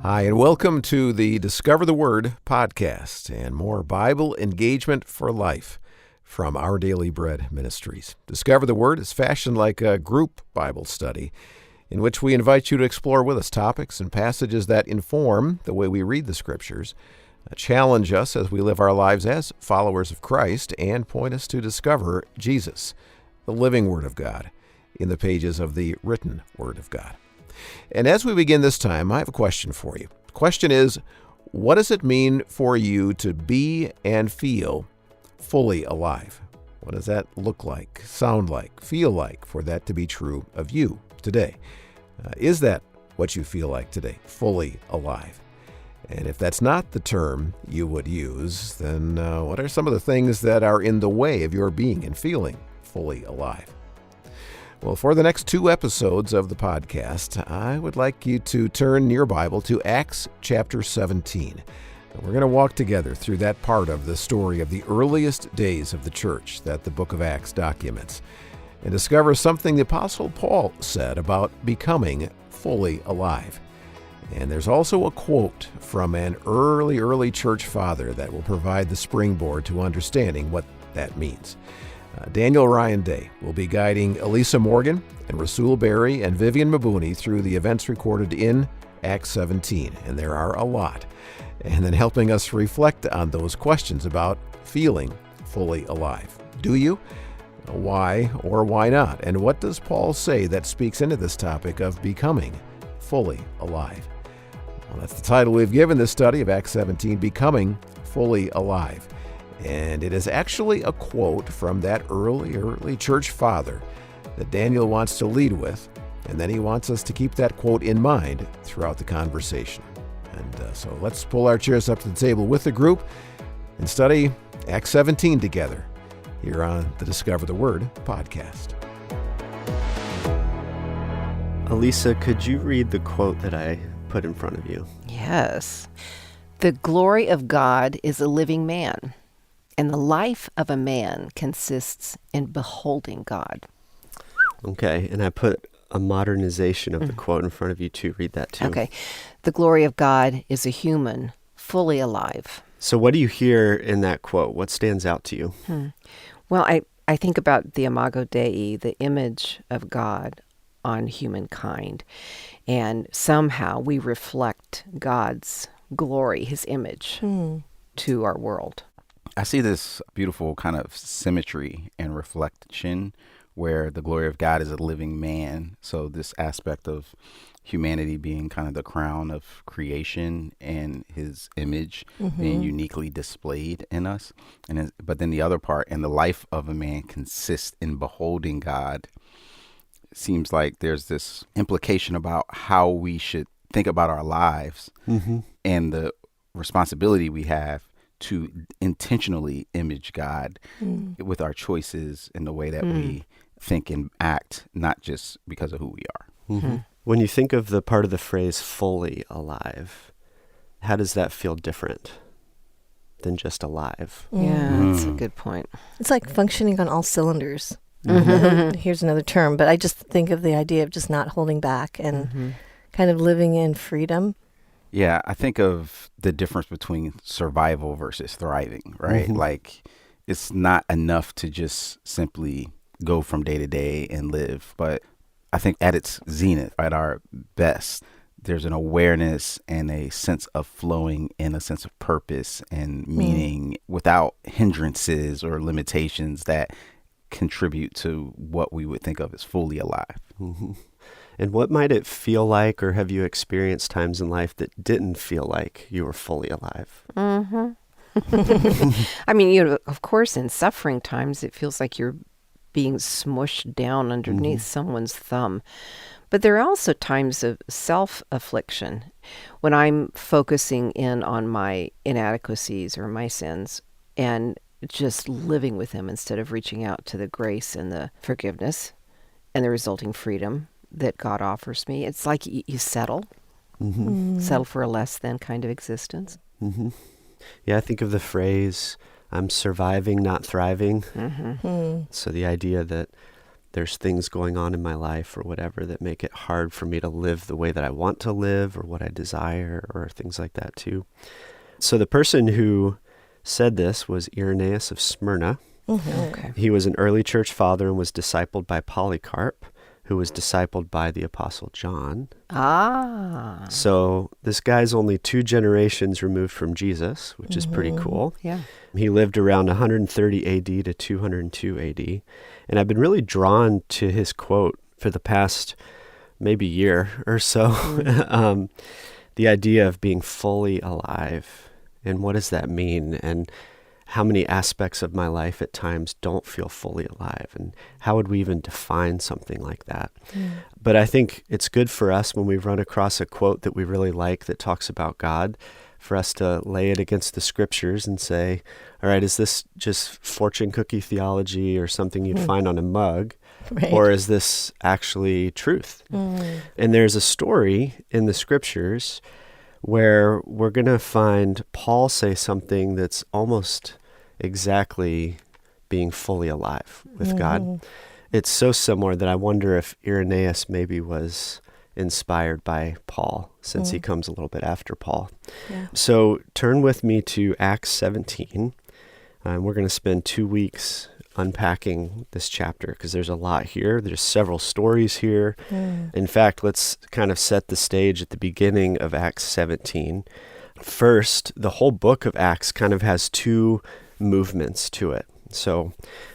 Hi, and welcome to the Discover the Word podcast and more Bible engagement for life from Our Daily Bread Ministries. Discover the Word is fashioned like a group Bible study in which we invite you to explore with us topics and passages that inform the way we read the Scriptures, challenge us as we live our lives as followers of Christ, and point us to discover Jesus, the living Word of God, in the pages of the written Word of God. And as we begin this time, I have a question for you. The question is, what does it mean for you to be and feel fully alive? What does that look like, sound like, feel like for that to be true of you today? Is that what you feel like today, fully alive? And if that's not the term you would use, then what are some of the things that are in the way of your being and feeling fully alive? Well, for the next 2 episodes of the podcast, I would like you to turn your Bible to Acts chapter 17. And we're going to walk together through that part of the story of the earliest days of the church that the book of Acts documents, and discover something the Apostle Paul said about becoming fully alive. And there's also a quote from an early church father that will provide the springboard to understanding what that means. Daniel Ryan Day will be guiding Elisa Morgan and Rasul Berry and Vivian Mabuni through the events recorded in Acts 17, and there are a lot, and then helping us reflect on those questions about feeling fully alive. Do you? Why or why not? And what does Paul say that speaks into this topic of becoming fully alive? Well, that's the title we've given this study of Acts 17, Becoming Fully Alive. And it is actually a quote from that early church father that Daniel wants to lead with, and then he wants us to keep that quote in mind throughout the conversation. And so let's pull our chairs up to the table with the group and study Acts 17 together here on the Discover the Word podcast. Elisa, could you read the quote that I put in front of you? Yes. The glory of God is a living man, and the life of a man consists in beholding God. Okay, and I put a modernization of the quote in front of you too. Read that too. Okay. The glory of God is a human, fully alive. So what do you hear in that quote? What stands out to you? Well, I think about the imago Dei, the image of God on humankind. And somehow we reflect God's glory, his image, to our world. I see this beautiful kind of symmetry and reflection where the glory of God is a living man. So this aspect of humanity being kind of the crown of creation and his image being uniquely displayed in us. But then the other part, and the life of a man consists in beholding God. It seems like there's this implication about how we should think about our lives and the responsibility we have to intentionally image God with our choices in the way that we think and act, not just because of who we are. When you think of the part of the phrase fully alive, how does that feel different than just alive? Yeah, that's a good point. It's like functioning on all cylinders. Here's another term, but I just think of the idea of just not holding back and kind of living in freedom. Yeah, I think of the difference between survival versus thriving, right? Like, it's not enough to just simply go from day to day and live. But I think at its zenith, at our best, there's an awareness and a sense of flowing and a sense of purpose and meaning without hindrances or limitations that contribute to what we would think of as fully alive. And what might it feel like, or have you experienced times in life that didn't feel like you were fully alive? I mean, of course, in suffering times, it feels like you're being smushed down underneath someone's thumb. But there are also times of self-affliction when I'm focusing in on my inadequacies or my sins and just living with them instead of reaching out to the grace and the forgiveness and the resulting freedom that God offers me. It's like you settle for a less than kind of existence. Yeah, I think of the phrase, I'm surviving, not thriving. So the idea that there's things going on in my life or whatever that make it hard for me to live the way that I want to live or what I desire or things like that too. So the person who said this was Irenaeus of Smyrna. Okay. He was an early church father and was discipled by Polycarp, who was discipled by the Apostle John. Ah. So this guy's only 2 generations removed from Jesus, which is pretty cool. Yeah. He lived around 130 AD to 202 AD. And I've been really drawn to his quote for the past maybe year or so. The idea of being fully alive. And what does that mean? And how many aspects of my life at times don't feel fully alive? And how would we even define something like that? But I think it's good for us when we run across a quote that we really like that talks about God, for us to lay it against the scriptures and say, all right, is this just fortune cookie theology or something you'd find on a mug? Right. Or is this actually truth? And there's a story in the scriptures where we're going to find Paul say something that's almost exactly being fully alive with God. It's so similar that I wonder if Irenaeus maybe was inspired by Paul, since he comes a little bit after Paul. Yeah. So turn with me to Acts 17. We're going to spend 2 weeks unpacking this chapter because there's a lot here. There's several stories here. In fact, let's kind of set the stage at the beginning of Acts 17. First, the whole book of Acts kind of has 2 movements to it. So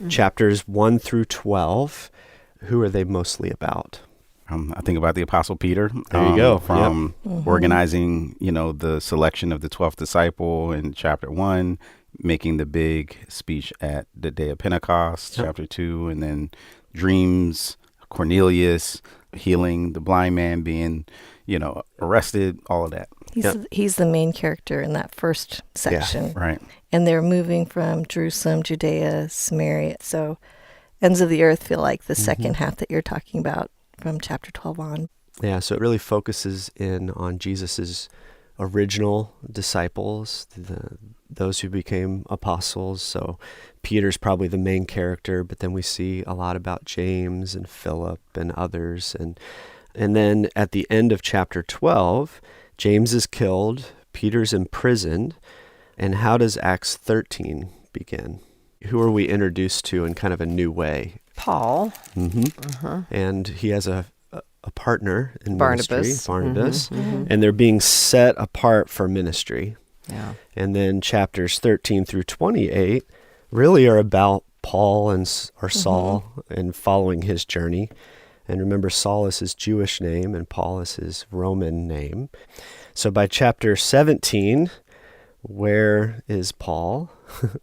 chapters 1 through 12, who are they mostly about? I think about the Apostle Peter. There you go. From organizing, the selection of the 12th disciple in chapter 1, making the big speech at the day of Pentecost, chapter 2, and then dreams, Cornelius, healing the blind man, being, arrested, all of that. He's the main character in that first section. Right. And they're moving from Jerusalem, Judea, Samaria. So ends of the earth feel like the second half that you're talking about from chapter 12 on. Yeah, so it really focuses in on Jesus's original disciples, those who became apostles. So Peter's probably the main character, but then we see a lot about James and Philip and others. And then at the end of chapter 12, James is killed, Peter's imprisoned. And how does Acts 13 begin? Who are we introduced to in kind of a new way? Paul. And he has a partner in Barnabas. ministry, Barnabas, and they're being set apart for ministry. Yeah. And then chapters 13 through 28 really are about Paul or Saul and following his journey. And remember, Saul is his Jewish name and Paul is his Roman name. So by chapter 17, where is Paul?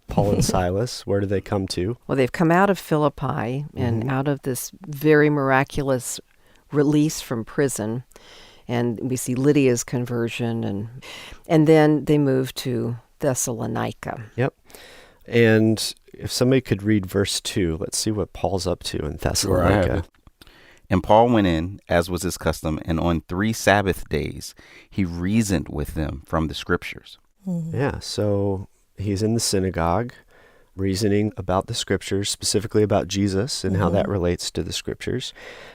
Paul and Silas, where do they come to? Well, they've come out of Philippi and out of this very miraculous release from prison. And we see Lydia's conversion. And then they move to Thessalonica. Yep. And if somebody could read verse 2, let's see what Paul's up to in Thessalonica. And Paul went in, as was his custom, and on 3 Sabbath days he reasoned with them from the scriptures. Yeah, so he's in the synagogue reasoning about the scriptures, specifically about Jesus and how that relates to the scriptures.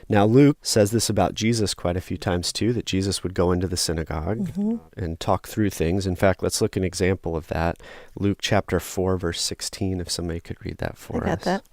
Now, Luke says this about Jesus quite a few times too, that Jesus would go into the synagogue and talk through things. In fact, let's look at an example of that. Luke chapter 4, verse 16, if somebody could read that for us. I got that.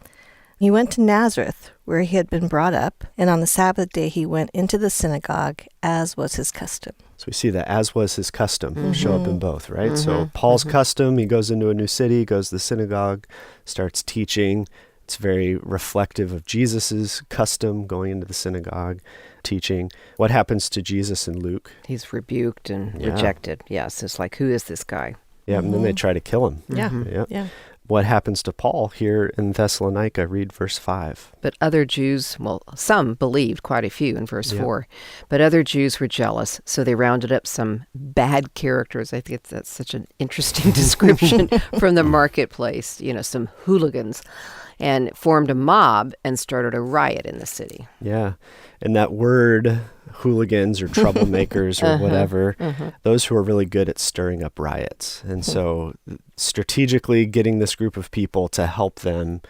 He went to Nazareth, where he had been brought up, and on the Sabbath day he went into the synagogue, as was his custom. So we see that as was his custom show up in both, right? So Paul's custom, he goes into a new city, goes to the synagogue, starts teaching. It's very reflective of Jesus's custom, going into the synagogue, teaching. What happens to Jesus in Luke? He's rebuked and rejected. Yes, it's like, who is this guy? Yeah, and then they try to kill him. Yeah. What happens to Paul here in Thessalonica? Read verse 5. But other Jews, well, some believed, quite a few in verse 4, but other Jews were jealous, so they rounded up some bad characters. I think that's such an interesting description from the marketplace, some hooligans, and formed a mob and started a riot in the city. Yeah, and that word, hooligans or troublemakers or whatever, those who are really good at stirring up riots. And so strategically getting this group of people to help them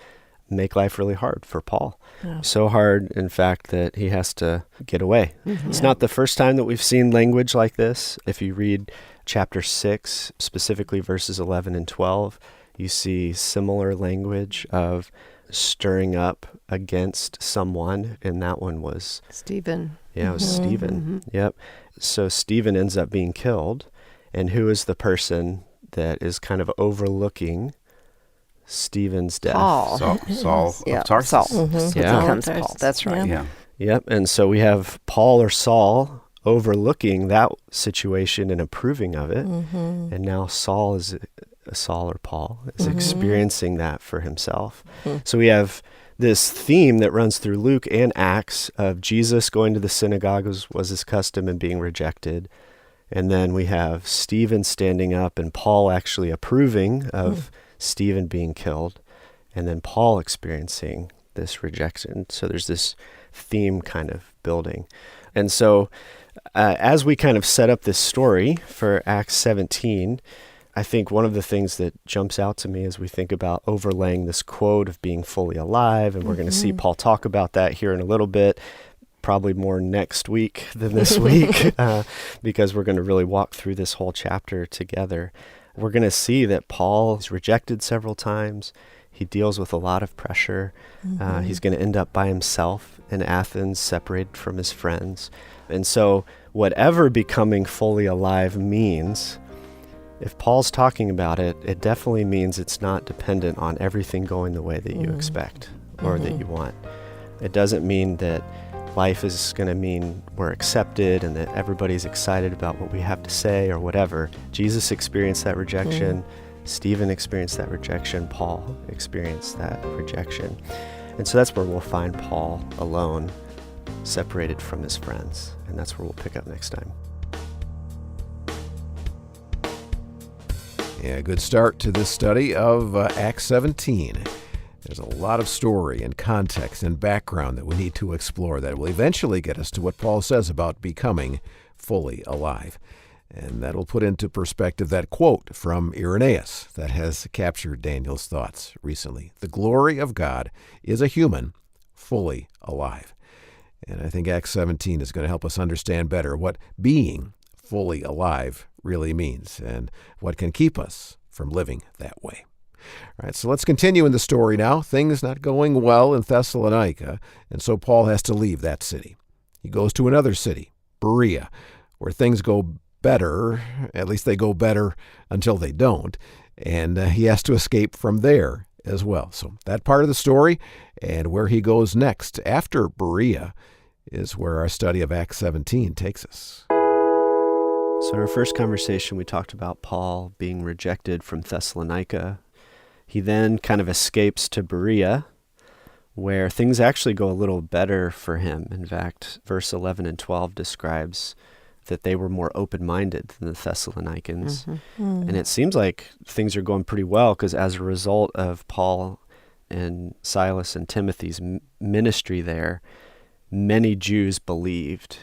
make life really hard for Paul. Yeah. So hard, in fact, that he has to get away. It's not the first time that we've seen language like this. If you read chapter 6, specifically verses 11 and 12, you see similar language of stirring up against someone, and that one was Stephen. Yeah, it was Stephen. Yep. So Stephen ends up being killed, and who is the person that is kind of overlooking Stephen's death? Paul. Saul Yeah, of Tarsus. Saul. Yeah. Becomes Tarsus. Paul. That's right. Yeah. Yep. And so we have Paul or Saul overlooking that situation and approving of it. And now Saul or Paul is experiencing that for himself. So we have this theme that runs through Luke and Acts of Jesus going to the synagogue was his custom and being rejected. And then we have Stephen standing up and Paul actually approving of Stephen being killed. And then Paul experiencing this rejection. So there's this theme kind of building. And so as we kind of set up this story for Acts 17, I think one of the things that jumps out to me as we think about overlaying this quote of being fully alive, and we're going to see Paul talk about that here in a little bit, probably more next week than this week, because we're going to really walk through this whole chapter together. We're going to see that Paul is rejected several times. He deals with a lot of pressure. He's going to end up by himself in Athens, separated from his friends. And so whatever becoming fully alive means, if Paul's talking about it, it definitely means it's not dependent on everything going the way that you expect or that you want. It doesn't mean that life is going to mean we're accepted and that everybody's excited about what we have to say or whatever. Jesus experienced that rejection. Stephen experienced that rejection. Paul experienced that rejection. And so that's where we'll find Paul alone, separated from his friends. And that's where we'll pick up next time. Yeah, good start to this study of Acts 17. There's a lot of story and context and background that we need to explore that will eventually get us to what Paul says about becoming fully alive. And that'll put into perspective that quote from Irenaeus that has captured Daniel's thoughts recently. The glory of God is a human fully alive. And I think Acts 17 is going to help us understand better what being fully alive really means and what can keep us from living that way. All right, so let's continue in the story now. Things not going well in Thessalonica, and so Paul has to leave that city. He goes to another city, Berea, where things go better, at least they go better until they don't, and he has to escape from there as well. So that part of the story and where he goes next after Berea is where our study of Acts 17 takes us. So in our first conversation, we talked about Paul being rejected from Thessalonica. He then kind of escapes to Berea, where things actually go a little better for him. In fact, verse 11 and 12 describes that they were more open-minded than the Thessalonians. And it seems like things are going pretty well because as a result of Paul and Silas and Timothy's ministry there, many Jews believed.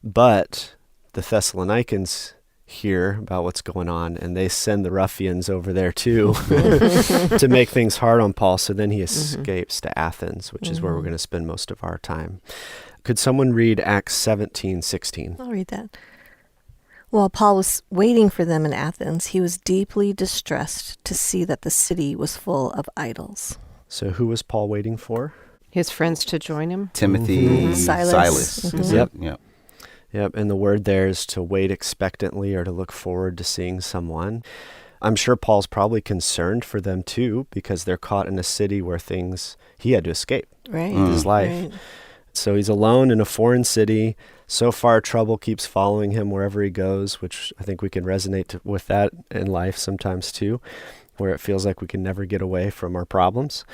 But the Thessalonians hear about what's going on, and they send the ruffians over there too to make things hard on Paul. So then he escapes to Athens, which is where we're going to spend most of our time. Could someone read Acts 17:16? I'll read that. While Paul was waiting for them in Athens, he was deeply distressed to see that the city was full of idols. So who was Paul waiting for? His friends to join him. Timothy, Silas. Yep. Yep. Yep, and the word there is to wait expectantly or to look forward to seeing someone. I'm sure Paul's probably concerned for them too, because they're caught in a city where he had to escape Right. his life. Right. So he's alone in a foreign city. So far, trouble keeps following him wherever he goes, which I think we can resonate with that in life sometimes too, where it feels like we can never get away from our problems.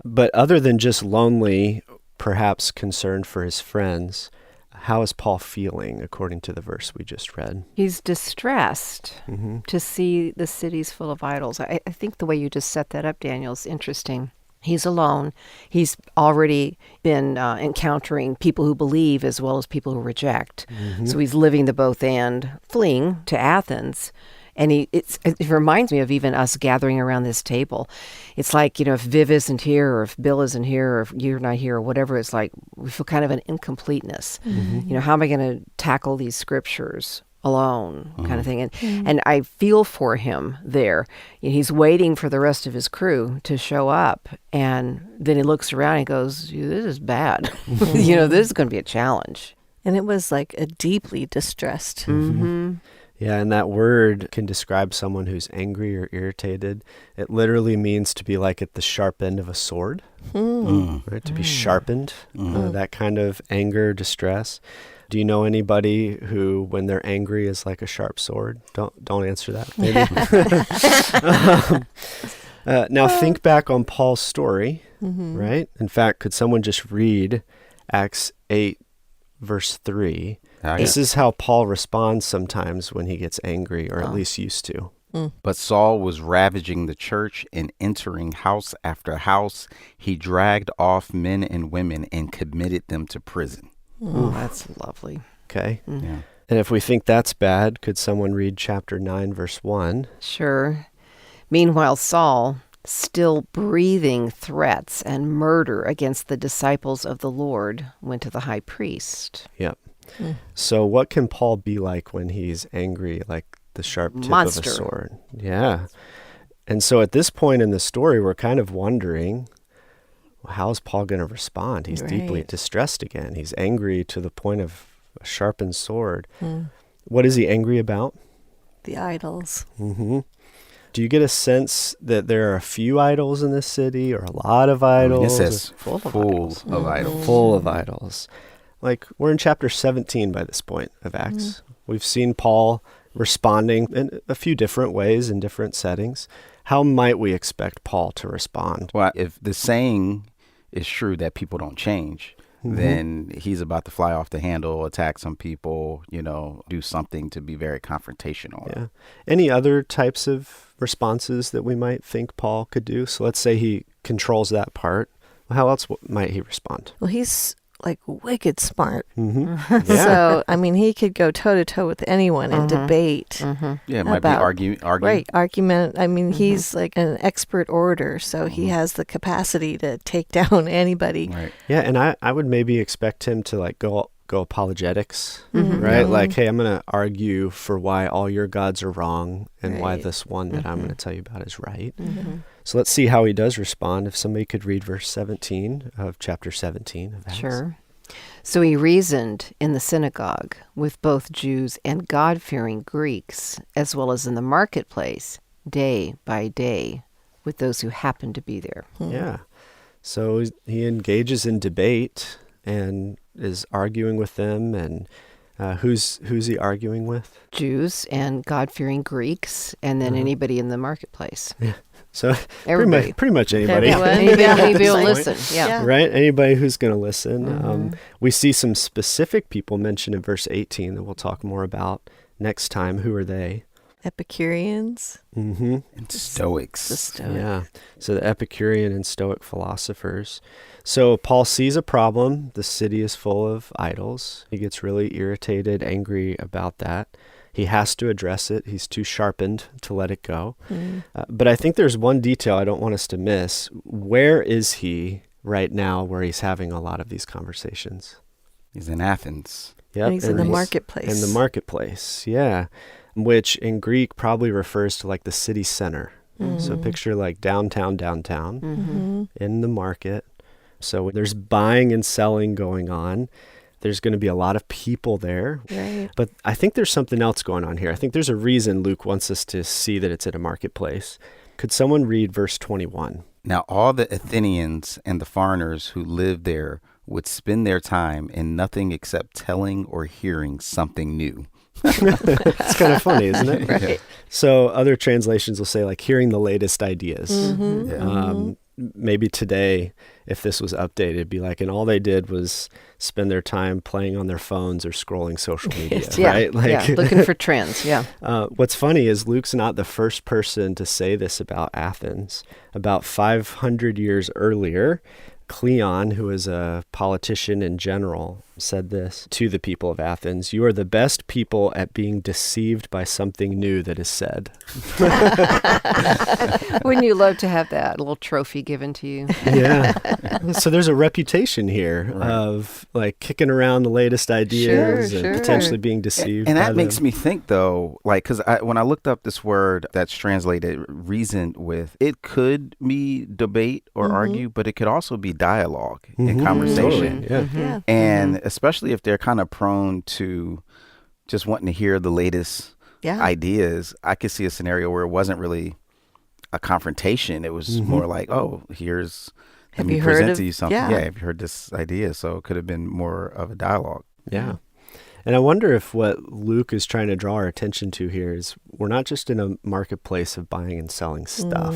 But other than just lonely, perhaps concerned for his friends, how is Paul feeling according to the verse we just read? He's distressed to see the cities full of idols. I think the way you just set that up, Daniel, is interesting. He's alone. He's already been encountering people who believe as well as people who reject. So he's living the both and, fleeing to Athens. And it reminds me of even us gathering around this table. It's like, if Viv isn't here, or if Bill isn't here, or if you're not here, or whatever, it's like we feel kind of an incompleteness. How am I going to tackle these scriptures alone, kind of thing? And I feel for him there. He's waiting for the rest of his crew to show up, and then he looks around and goes, this is bad. This is going to be a challenge. And it was like a deeply distressed. Yeah, and that word can describe someone who's angry or irritated. It literally means to be like at the sharp end of a sword, right? To be sharpened, that kind of anger, distress. Do you know anybody who, when they're angry, is like a sharp sword? Don't answer that, maybe. Now think back on Paul's story, right? In fact, could someone just read Acts 8, verse 3? This is how Paul responds sometimes when he gets angry, or at least used to. But Saul was ravaging the church and entering house after house. He dragged off men and women and committed them to prison. Oh, that's lovely. Okay. Yeah. And if we think that's bad, could someone read chapter 9, verse 1? Sure. Meanwhile, Saul, still breathing threats and murder against the disciples of the Lord, went to the high priest. Yep. So what can Paul be like when he's angry, like the sharp tip Monster. of a sword? Yeah. And so at this point in the story, we're kind of wondering, how is Paul going to respond? He's deeply distressed again. He's angry to the point of a sharpened sword. What is he angry about? The idols. Do you get a sense that there are a few idols in this city, or a lot of idols? It says full of idols. Full of idols. Like, we're in chapter 17 by this point of Acts. We've seen Paul responding in a few different ways in different settings. How might we expect Paul to respond? Well, if the saying is true that people don't change, then he's about to fly off the handle, attack some people, do something to be very confrontational. Yeah. Any other types of responses that we might think Paul could do? So let's say he controls that part. How else might he respond? Well, he's like wicked smart. Yeah. So, he could go toe to toe with anyone and debate. Yeah, it might be argue. Right, argument. He's like an expert orator, so he has the capacity to take down anybody. Right. Yeah, and I would maybe expect him to like go apologetics, right? Like, hey, I'm going to argue for why all your gods are wrong and why this one that I'm going to tell you about is right. So let's see how he does respond. If somebody could read verse 17 of chapter 17 of Acts. Sure. So he reasoned in the synagogue with both Jews and God-fearing Greeks, as well as in the marketplace, day by day, with those who happened to be there. Yeah. So he engages in debate and is arguing with them. And who's he arguing with? Jews and God-fearing Greeks, and then anybody in the marketplace. Yeah. So Everybody. pretty much anybody. Anybody will listen. Yeah. Right? Anybody who's going to listen. We see some specific people mentioned in verse 18 that we'll talk more about next time. Who are they? Epicureans. And Stoics. The Stoics. Yeah. So the Epicurean and Stoic philosophers. So Paul sees a problem. The city is full of idols. He gets really irritated, angry about that. He has to address it. He's too sharpened to let it go. But I think there's one detail I don't want us to miss. Where is he right now where he's having a lot of these conversations? He's in Athens. Yep. And he's in the marketplace. In the marketplace, yeah. Which in Greek probably refers to like the city center. So picture like downtown in the market. So there's buying and selling going on. There's going to be a lot of people there. Right. But I think there's something else going on here. I think there's a reason Luke wants us to see that it's at a marketplace. Could someone read verse 21? Now all the Athenians and the foreigners who lived there would spend their time in nothing except telling or hearing something new. It's kind of funny, isn't it? Right. So other translations will say like hearing the latest ideas. Maybe today, if this was updated, it'd be like, and all they did was spend their time playing on their phones or scrolling social media, right? Like, looking for trends, What's funny is Luke's not the first person to say this about Athens. About 500 years earlier, Cleon, who was a politician and general, said this to the people of Athens: "You are the best people at being deceived by something new that is said." Wouldn't you love to have that little trophy given to you? Yeah. So there's a reputation here of like kicking around the latest ideas Sure, and sure. potentially being deceived. And by that makes them. me think, though, like, because when I looked up this word that's translated reasoned with, it could be debate or argue, but it could also be dialogue and conversation. Totally, yeah. Yeah. And especially if they're kind of prone to just wanting to hear the latest Yeah. ideas, I could see a scenario where it wasn't really a confrontation. It was more like, oh, here's, let Have me you heard present of- to you something. yeah. Yeah, have you heard this idea? So it could have been more of a dialogue. Yeah. And I wonder if what Luke is trying to draw our attention to here is we're not just in a marketplace of buying and selling stuff.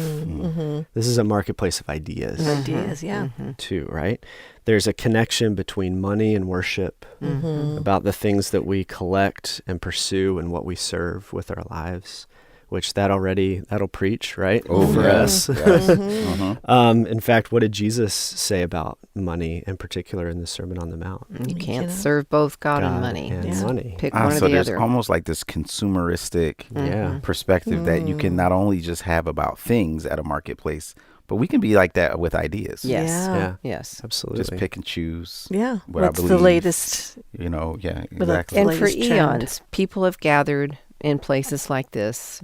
This is a marketplace of ideas Ideas, yeah. too, right? There's a connection between money and worship, about the things that we collect and pursue and what we serve with our lives, which that'll preach, right? For us. In fact, what did Jesus say about money in particular in the Sermon on the Mount? You can't cannot. serve both God and God money. and Yeah. money. Pick one or So the there's other. almost like this consumeristic Yeah. perspective that you can not only just have about things at a marketplace, but we can be like that with ideas. Yes. Yeah. Yeah. Yes. Absolutely. Just pick and choose. Yeah. What I What's the believe. latest? You know, yeah, But exactly. And for latest trend. eons, people have gathered in places like this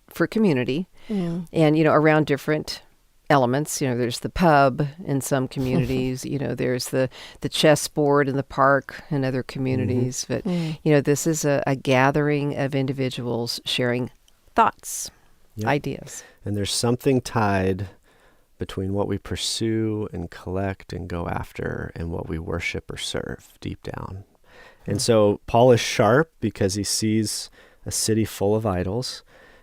for community and, around different elements. There's the pub in some communities, there's the chessboard in the park in other communities. But, this is a gathering of individuals sharing thoughts, Yep. ideas. And there's something tied between what we pursue and collect and go after and what we worship or serve deep down. And so Paul is sharp because he sees a city full of idols,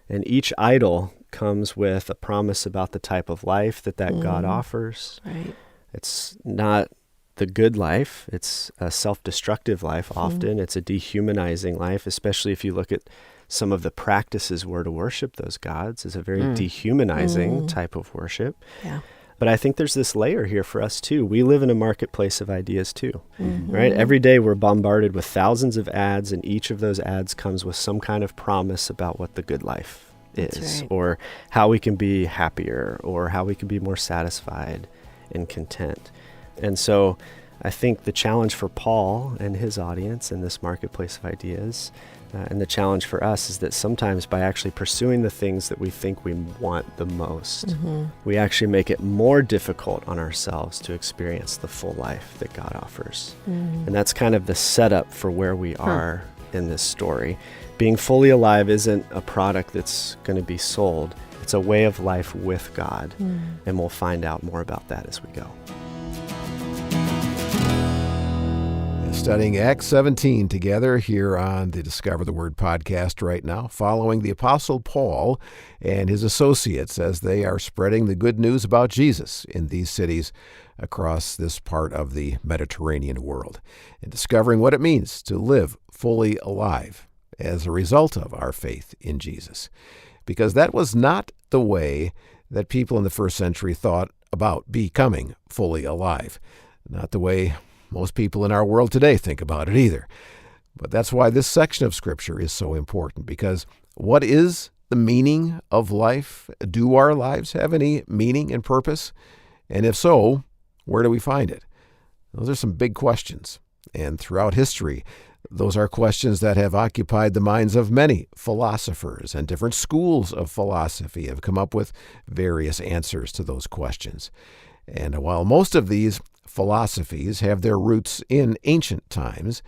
and each idol comes with a promise about the type of life that God offers. Right. It's not the good life. It's a self-destructive life often. It's a dehumanizing life, especially if you look at some of the practices were to worship those gods. It's a very dehumanizing type of worship. Yeah. But I think there's this layer here for us too. We live in a marketplace of ideas too, right? Every day we're bombarded with thousands of ads, and each of those ads comes with some kind of promise about what the good life That's is, right. or how we can be happier, or how we can be more satisfied and content. And so I think the challenge for Paul and his audience in this marketplace of ideas, and the challenge for us, is that sometimes by actually pursuing the things that we think we want the most, we actually make it more difficult on ourselves to experience the full life that God offers. And that's kind of the setup for where we are in this story. Being fully alive isn't a product that's going to be sold. It's a way of life with God. And we'll find out more about that as we go. Studying Acts 17 together here on the Discover the Word podcast right now, following the Apostle Paul and his associates as they are spreading the good news about Jesus in these cities across this part of the Mediterranean world, and discovering what it means to live fully alive as a result of our faith in Jesus. Because that was not the way that people in the first century thought about becoming fully alive. Not the way most people in our world today think about it either. But that's why this section of Scripture is so important, because what is the meaning of life? Do our lives have any meaning and purpose? And if so, where do we find it? Those are some big questions. And throughout history, those are questions that have occupied the minds of many philosophers, and different schools of philosophy have come up with various answers to those questions. And while most of these philosophies have their roots in ancient times,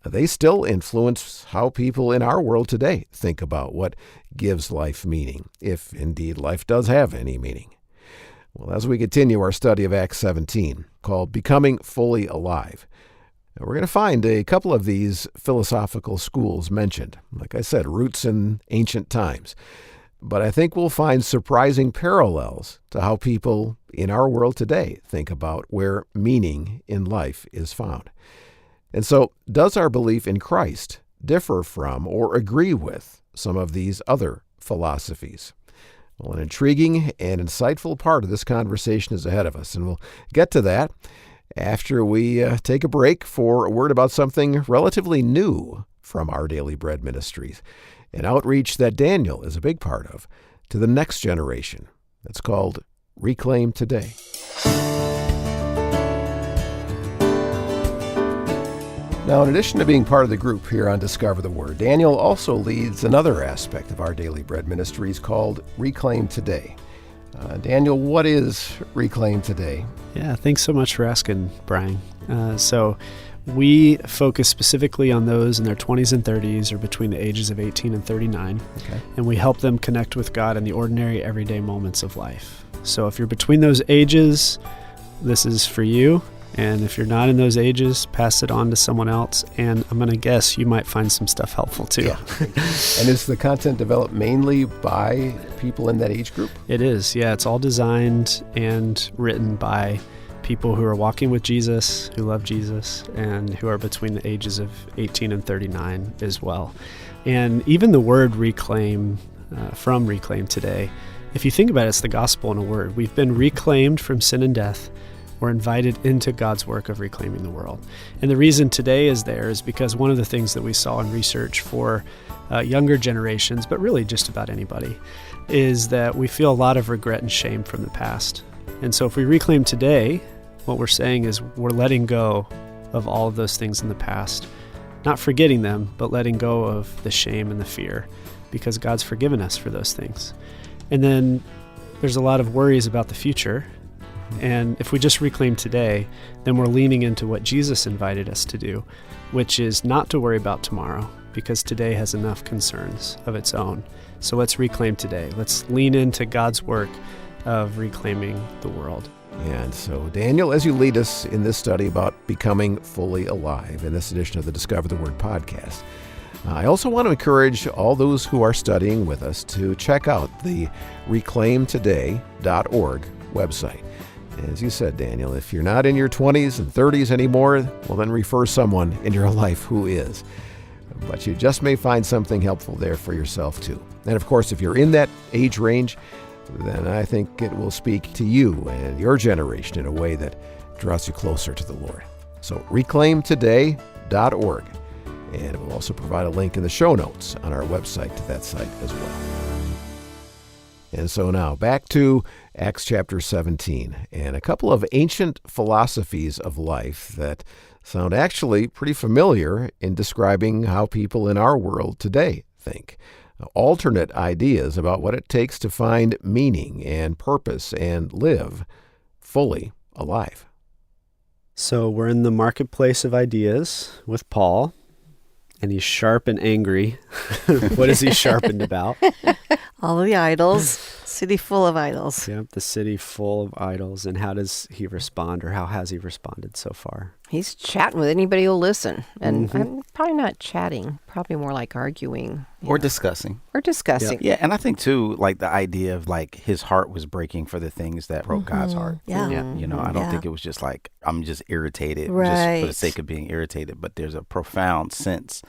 they still influence how people in our world today think about what gives life meaning, if indeed life does have any meaning. Well, as we continue our study of Acts 17, called Becoming Fully Alive, we're going to find a couple of these philosophical schools mentioned. Like I said, roots in ancient times. But I think we'll find surprising parallels to how people in our world today think about where meaning in life is found. And so, does our belief in Christ differ from or agree with some of these other philosophies? Well, an intriguing and insightful part of this conversation is ahead of us, and we'll get to that after we take a break for a word about something relatively new from Our Daily Bread Ministries, an outreach that Daniel is a big part of to the next generation. That's called Reclaim Today. Now, in addition to being part of the group here on Discover the Word, Daniel also leads another aspect of Our Daily Bread Ministries called Reclaim Today. Daniel, what is Reclaim Today? Yeah, thanks so much for asking, Brian. So we focus specifically on those in their 20s and 30s or between the ages of 18 and 39, and we help them connect with God in the ordinary, everyday moments of life. So if you're between those ages, this is for you. And if you're not in those ages, pass it on to someone else. And I'm going to guess you might find some stuff helpful too. Yeah. And is the content developed mainly by people in that age group? It is, yeah. It's all designed and written by people who are walking with Jesus, who love Jesus, and who are between the ages of 18 and 39 as well. And even the word reclaim, from Reclaim Today, if you think about it, it's the gospel in a word. We've been reclaimed from sin and death. We're invited into God's work of reclaiming the world. And the reason today is there is because one of the things that we saw in research for younger generations, but really just about anybody, is that we feel a lot of regret and shame from the past. And so if we reclaim today, what we're saying is we're letting go of all of those things in the past, not forgetting them, but letting go of the shame and the fear, because God's forgiven us for those things. And then there's a lot of worries about the future. And if we just reclaim today, then we're leaning into what Jesus invited us to do, which is not to worry about tomorrow, because today has enough concerns of its own. So let's reclaim today. Let's lean into God's work of reclaiming the world. And so, Daniel, as you lead us in this study about becoming fully alive in this edition of the Discover the Word podcast, I also want to encourage all those who are studying with us to check out the reclaimtoday.org website. As you said, Daniel, if you're not in your 20s and 30s anymore, well, then refer someone in your life who is. But you just may find something helpful there for yourself, too. And, of course, if you're in that age range, then I think it will speak to you and your generation in a way that draws you closer to the Lord. So, reclaimtoday.org. And it will also provide a link in the show notes on our website to that site as well. And so now, back to Acts chapter 17, and a couple of ancient philosophies of life that sound actually pretty familiar in describing how people in our world today think. Alternate ideas about what it takes to find meaning and purpose and live fully alive. So we're in the marketplace of ideas with Paul, and he's sharp and angry. What is he sharpened about? All of the idols, city full of idols. Yep, the city full of idols. And how does he respond, or how has he responded so far? He's chatting with anybody who'll listen. And I'm probably not chatting, probably more like arguing. Or discussing. Or discussing. Yeah, and I think, too, like the idea of like his heart was breaking for the things that broke God's heart. Yeah. You know, I don't think it was just like, I'm just irritated just Right. for the sake of being irritated. But there's a profound sense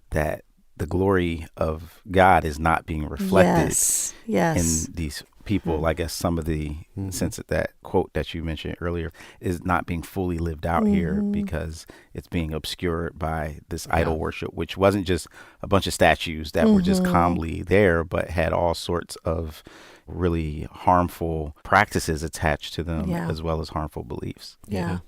that the glory of God is not being reflected Yes. in these people. I guess some of the sense of that quote that you mentioned earlier is not being fully lived out here because it's being obscured by this idol worship, which wasn't just a bunch of statues that were just calmly there, but had all sorts of really harmful practices attached to them as well as harmful beliefs. Yeah.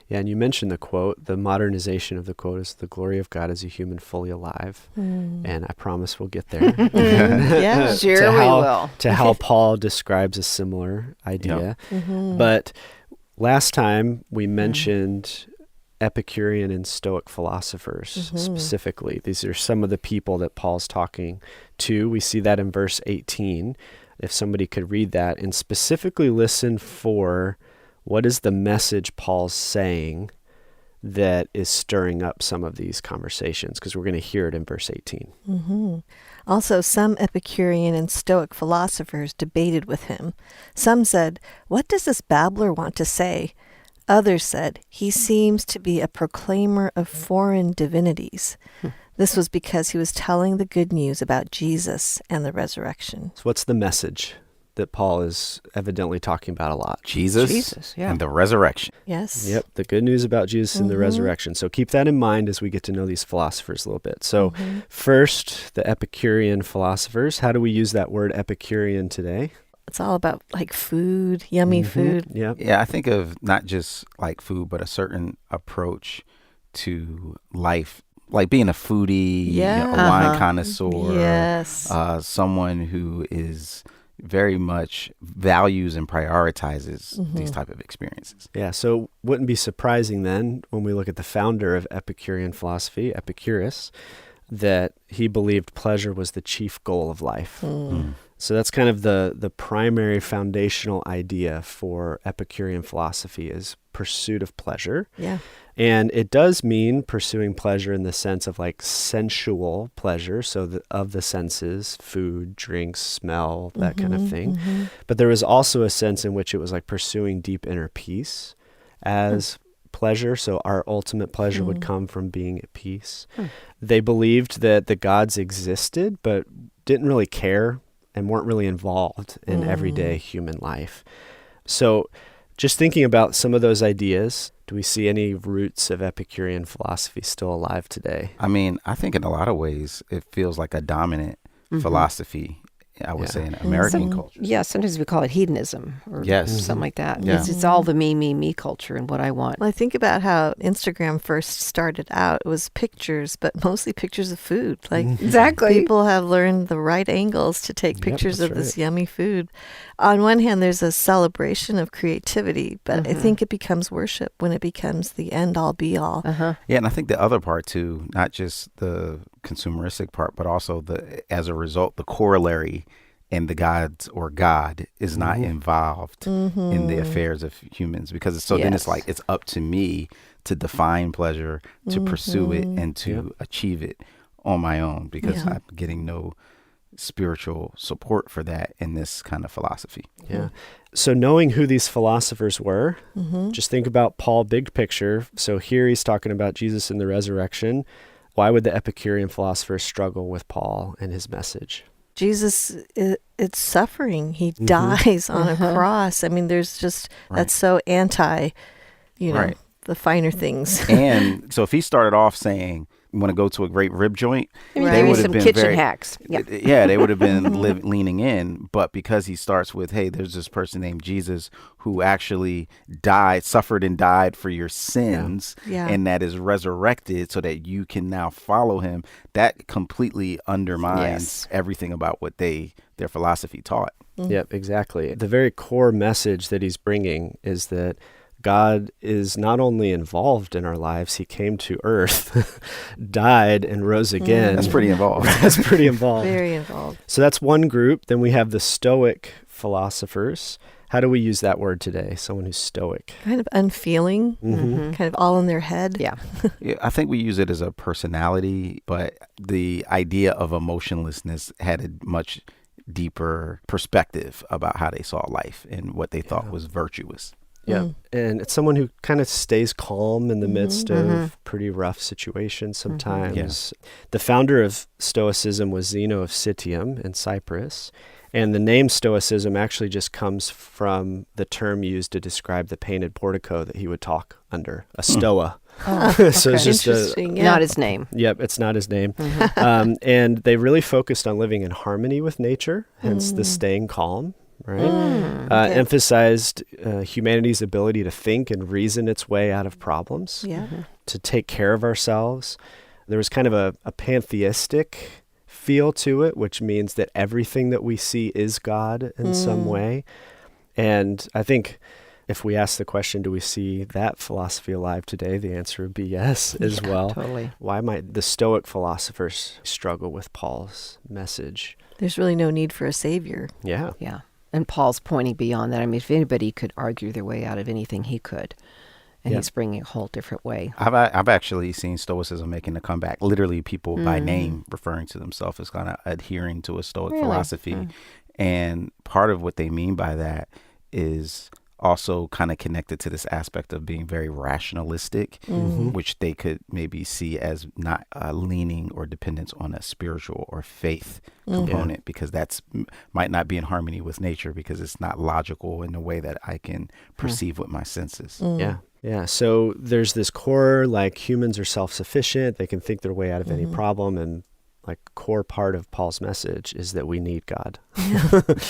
Yeah, and you mentioned the quote. The modernization of the quote is, "The glory of God is a human fully alive." And I promise we'll get there. Yeah. Sure we will. To how Paul describes a similar idea. But last time we mentioned Epicurean and Stoic philosophers specifically. These are some of the people that Paul's talking to. We see that in verse 18. If somebody could read that and specifically listen for what is the message Paul's saying that is stirring up some of these conversations, because we're going to hear it in verse 18. Also, some Epicurean and Stoic philosophers debated with him. Some said, "What does this babbler want to say?" Others said, "He seems to be a proclaimer of foreign divinities." This was because he was telling the good news about Jesus and the resurrection. So what's the message that Paul is evidently talking about a lot. Jesus, yeah. and the resurrection. Yes. Yep, the good news about Jesus and the resurrection. So keep that in mind as we get to know these philosophers a little bit. So first, the Epicurean philosophers. How do we use that word Epicurean today? It's all about like food, yummy food. Yep. Yeah, I think of not just like food, but a certain approach to life, like being a foodie, Yeah. a wine connoisseur, Yes. someone who is very much values and prioritizes these type of experiences. Yeah, so wouldn't be surprising then when we look at the founder of Epicurean philosophy, Epicurus, that he believed pleasure was the chief goal of life. So that's kind of the primary foundational idea for Epicurean philosophy is pursuit of pleasure. Yeah. And it does mean pursuing pleasure in the sense of like sensual pleasure, so of the senses, food, drinks, smell, that kind of thing. But there was also a sense in which it was like pursuing deep inner peace as pleasure. So our ultimate pleasure would come from being at peace. They believed that the gods existed, but didn't really care and weren't really involved in everyday human life. So just thinking about some of those ideas, do we see any roots of Epicurean philosophy still alive today? I mean, I think in a lot of ways it feels like a dominant philosophy, I would say, in American culture. Yeah, sometimes we call it hedonism or Yes. something like that. Yeah. It's all the me culture and what I want. Well, I think about how Instagram first started out. It was pictures, but mostly pictures of food. Like Exactly. people have learned the right angles to take pictures that's of this right. yummy food. On one hand, there's a celebration of creativity, but I think it becomes worship when it becomes the end all be all. Yeah, and I think the other part too, not just the consumeristic part, but also as a result, the corollary and the gods or God is not involved in the affairs of humans, because then it's like it's up to me to define pleasure, to pursue it, and to achieve it on my own, because I'm getting no spiritual support for that in this kind of philosophy. Yeah. So knowing who these philosophers were, just think about Paul big picture. So here he's talking about Jesus and the resurrection. Why would the Epicurean philosophers struggle with Paul and his message? Jesus, it's suffering. He dies on a cross. I mean, there's just, that's so anti, Right. the finer things. And so if he started off saying, "You want to go to a great rib joint," Maybe they give you would have some been kitchen very hacks. Yeah. Yeah, they would have been leaning in. But because he starts with, "Hey, there's this person named Jesus who actually suffered and died for your sins, Yeah. and that is resurrected so that you can now follow him," that completely undermines everything about what their philosophy taught. Yep, exactly. The very core message that he's bringing is that God is not only involved in our lives, he came to earth, died, and rose again. That's pretty involved. That's pretty involved. Very involved. So that's one group. Then we have the Stoic philosophers. How do we use that word today? Someone who's stoic. Kind of unfeeling, kind of all in their head. Yeah. Yeah, I think we use it as a personality, but the idea of emotionlessness had a much deeper perspective about how they saw life and what they thought was virtuous. Yeah. And it's someone who kind of stays calm in the midst of pretty rough situations sometimes. The founder of Stoicism was Zeno of Citium in Cyprus. And the name Stoicism actually just comes from the term used to describe the painted portico that he would talk under, a stoa. So it's just Interesting. Not his name. Yep, it's not his name. And they really focused on living in harmony with nature, hence the staying calm, right? Emphasized humanity's ability to think and reason its way out of problems, Yeah. to take care of ourselves. There was kind of a pantheistic feel to it, which means that everything that we see is God in some way. And I think if we ask the question, do we see that philosophy alive today? The answer would be yes as well. Totally. Why might the Stoic philosophers struggle with Paul's message? There's really no need for a savior. Yeah. Yeah. And Paul's pointing beyond that. I mean, if anybody could argue their way out of anything, he could. And he's bringing a whole different way. I've actually seen Stoicism making a comeback. Literally, people by name referring to themselves as kind of adhering to a Stoic philosophy. And part of what they mean by that is also kind of connected to this aspect of being very rationalistic, which they could maybe see as not leaning or dependence on a spiritual or faith component, because that's might not be in harmony with nature, because it's not logical in the way that I can perceive with my senses. Yeah. Yeah. So there's this core, like humans are self-sufficient. They can think their way out of any problem. And like core part of Paul's message is that we need God.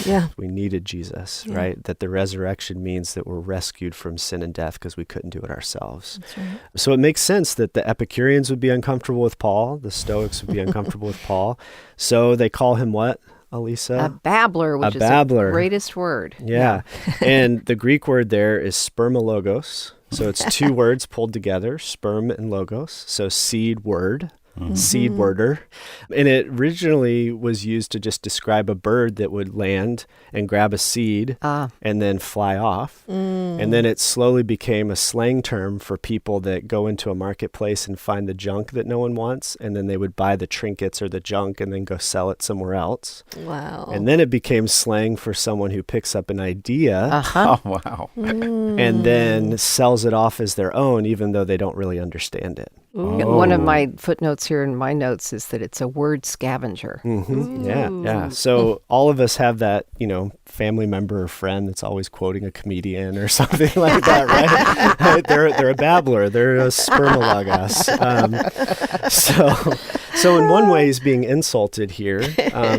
Yeah. We needed Jesus, right? That the resurrection means that we're rescued from sin and death because we couldn't do it ourselves. That's right. So it makes sense that the Epicureans would be uncomfortable with Paul. The Stoics would be uncomfortable with Paul. So they call him what, Elisa? A babbler, which is babbler. the greatest word. Yeah. And the Greek word there is spermologos. So it's two words pulled together, sperm and logos. So seed word. Seed worder. And it originally was used to just describe a bird that would land and grab a seed and then fly off. And then it slowly became a slang term for people that go into a marketplace and find the junk that no one wants, and then they would buy the trinkets or the junk and then go sell it somewhere else. Wow. And then it became slang for someone who picks up an idea Oh, wow. and then sells it off as their own, even though they don't really understand it. One of my footnotes here in my notes is that it's a word scavenger. Yeah. So all of us have that, family member or friend that's always quoting a comedian or something like that, right? They're a babbler. They're a spermologos. So in one way he's being insulted here,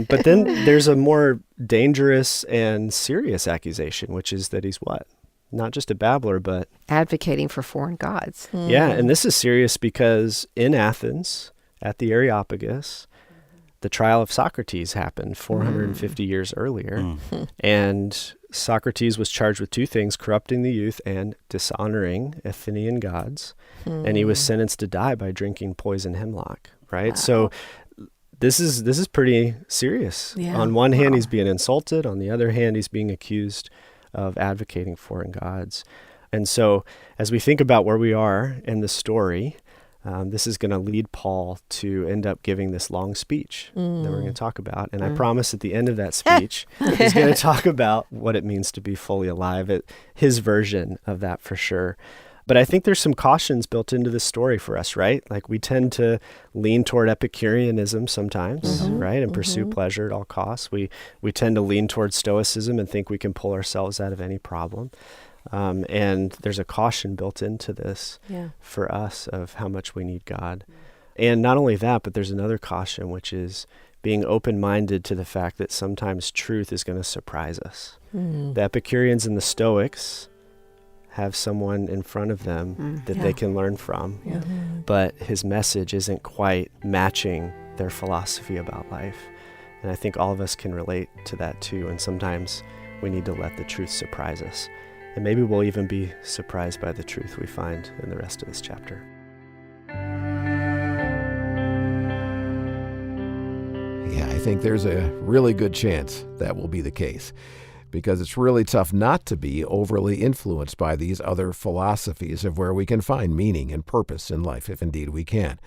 but then there's a more dangerous and serious accusation, which is that he's what? Not just a babbler, but Advocating for foreign gods. yeah. And this is serious because in Athens, at the Areopagus, the trial of Socrates happened 450 years earlier. And Socrates was charged with two things: corrupting the youth and dishonoring Athenian gods. And he was sentenced to die by drinking poison hemlock, right? Wow. So this is pretty serious. Yeah. On one hand, he's being insulted. On the other hand, he's being accused of advocating foreign gods. And so as we think about where we are in the story, this is going to lead Paul to end up giving this long speech that we're going to talk about. And I promise at the end of that speech, he's going to talk about what it means to be fully alive, his version of that for sure. But I think there's some cautions built into this story for us, right? Like we tend to lean toward Epicureanism sometimes, right? And pursue pleasure at all costs. We tend to lean toward Stoicism and think we can pull ourselves out of any problem. And there's a caution built into this for us of how much we need God. And not only that, but there's another caution, which is being open-minded to the fact that sometimes truth is going to surprise us. The Epicureans and the Stoics have someone in front of them that they can learn from. But his message isn't quite matching their philosophy about life. And I think all of us can relate to that too. And sometimes we need to let the truth surprise us. And maybe we'll even be surprised by the truth we find in the rest of this chapter. Yeah, I think there's a really good chance that will be the case, because it's really tough not to be overly influenced by these other philosophies of where we can find meaning and purpose in life, if indeed we can.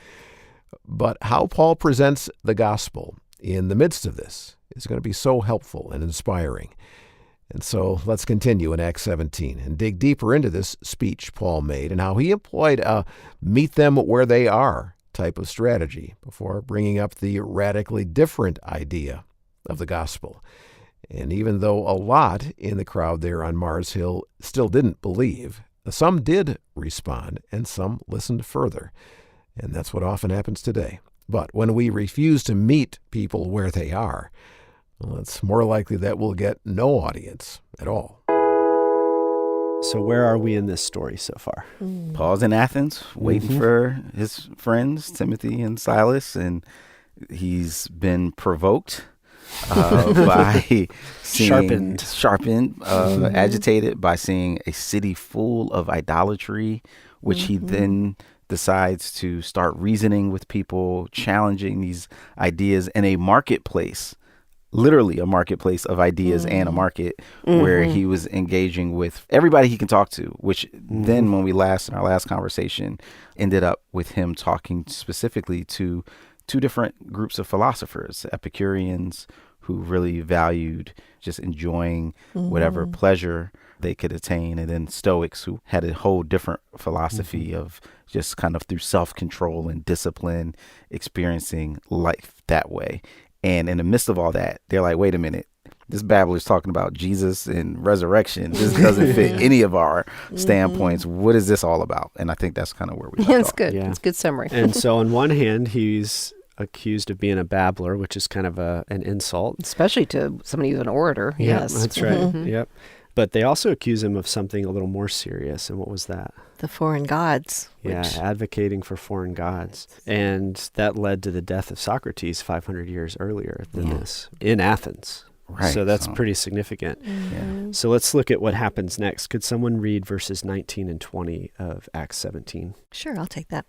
But how Paul presents the gospel in the midst of this is going to be so helpful and inspiring. And so let's continue in Acts 17 and dig deeper into this speech Paul made and how he employed a meet them where they are type of strategy before bringing up the radically different idea of the gospel. And even though a lot in the crowd there on Mars Hill still didn't believe, some did respond and some listened further. And that's what often happens today. But when we refuse to meet people where they are, well, it's more likely that we'll get no audience at all. So where are we in this story so far? Paul's in Athens waiting for his friends, Timothy and Silas, and he's been provoked by seeing, sharpened, agitated by seeing a city full of idolatry, which he then decides to start reasoning with people, challenging these ideas in a marketplace, literally a marketplace of ideas and a market where he was engaging with everybody he can talk to, which then when we in our last conversation ended up with him talking specifically to two different groups of philosophers, Epicureans, who really valued just enjoying whatever pleasure they could attain. And then Stoics, who had a whole different philosophy of just kind of through self-control and discipline, experiencing life that way. And in the midst of all that, they're like, wait a minute, this babbler's talking about Jesus and resurrection. This doesn't fit any of our standpoints. What is this all about? And I think that's kind of where we It's off. good. Yeah. It's a good summary. And so on one hand, he's accused of being a babbler, which is kind of an insult. Especially to somebody who's an orator. Yeah, Yes. that's right. Yep. But they also accuse him of something a little more serious. And what was that? The foreign gods. Yeah, Which, advocating for foreign gods. And that led to the death of Socrates 500 years earlier than this in Athens. Right. So that's pretty significant. Yeah. So let's look at what happens next. Could someone read verses 19 and 20 of Acts 17? Sure, I'll take that.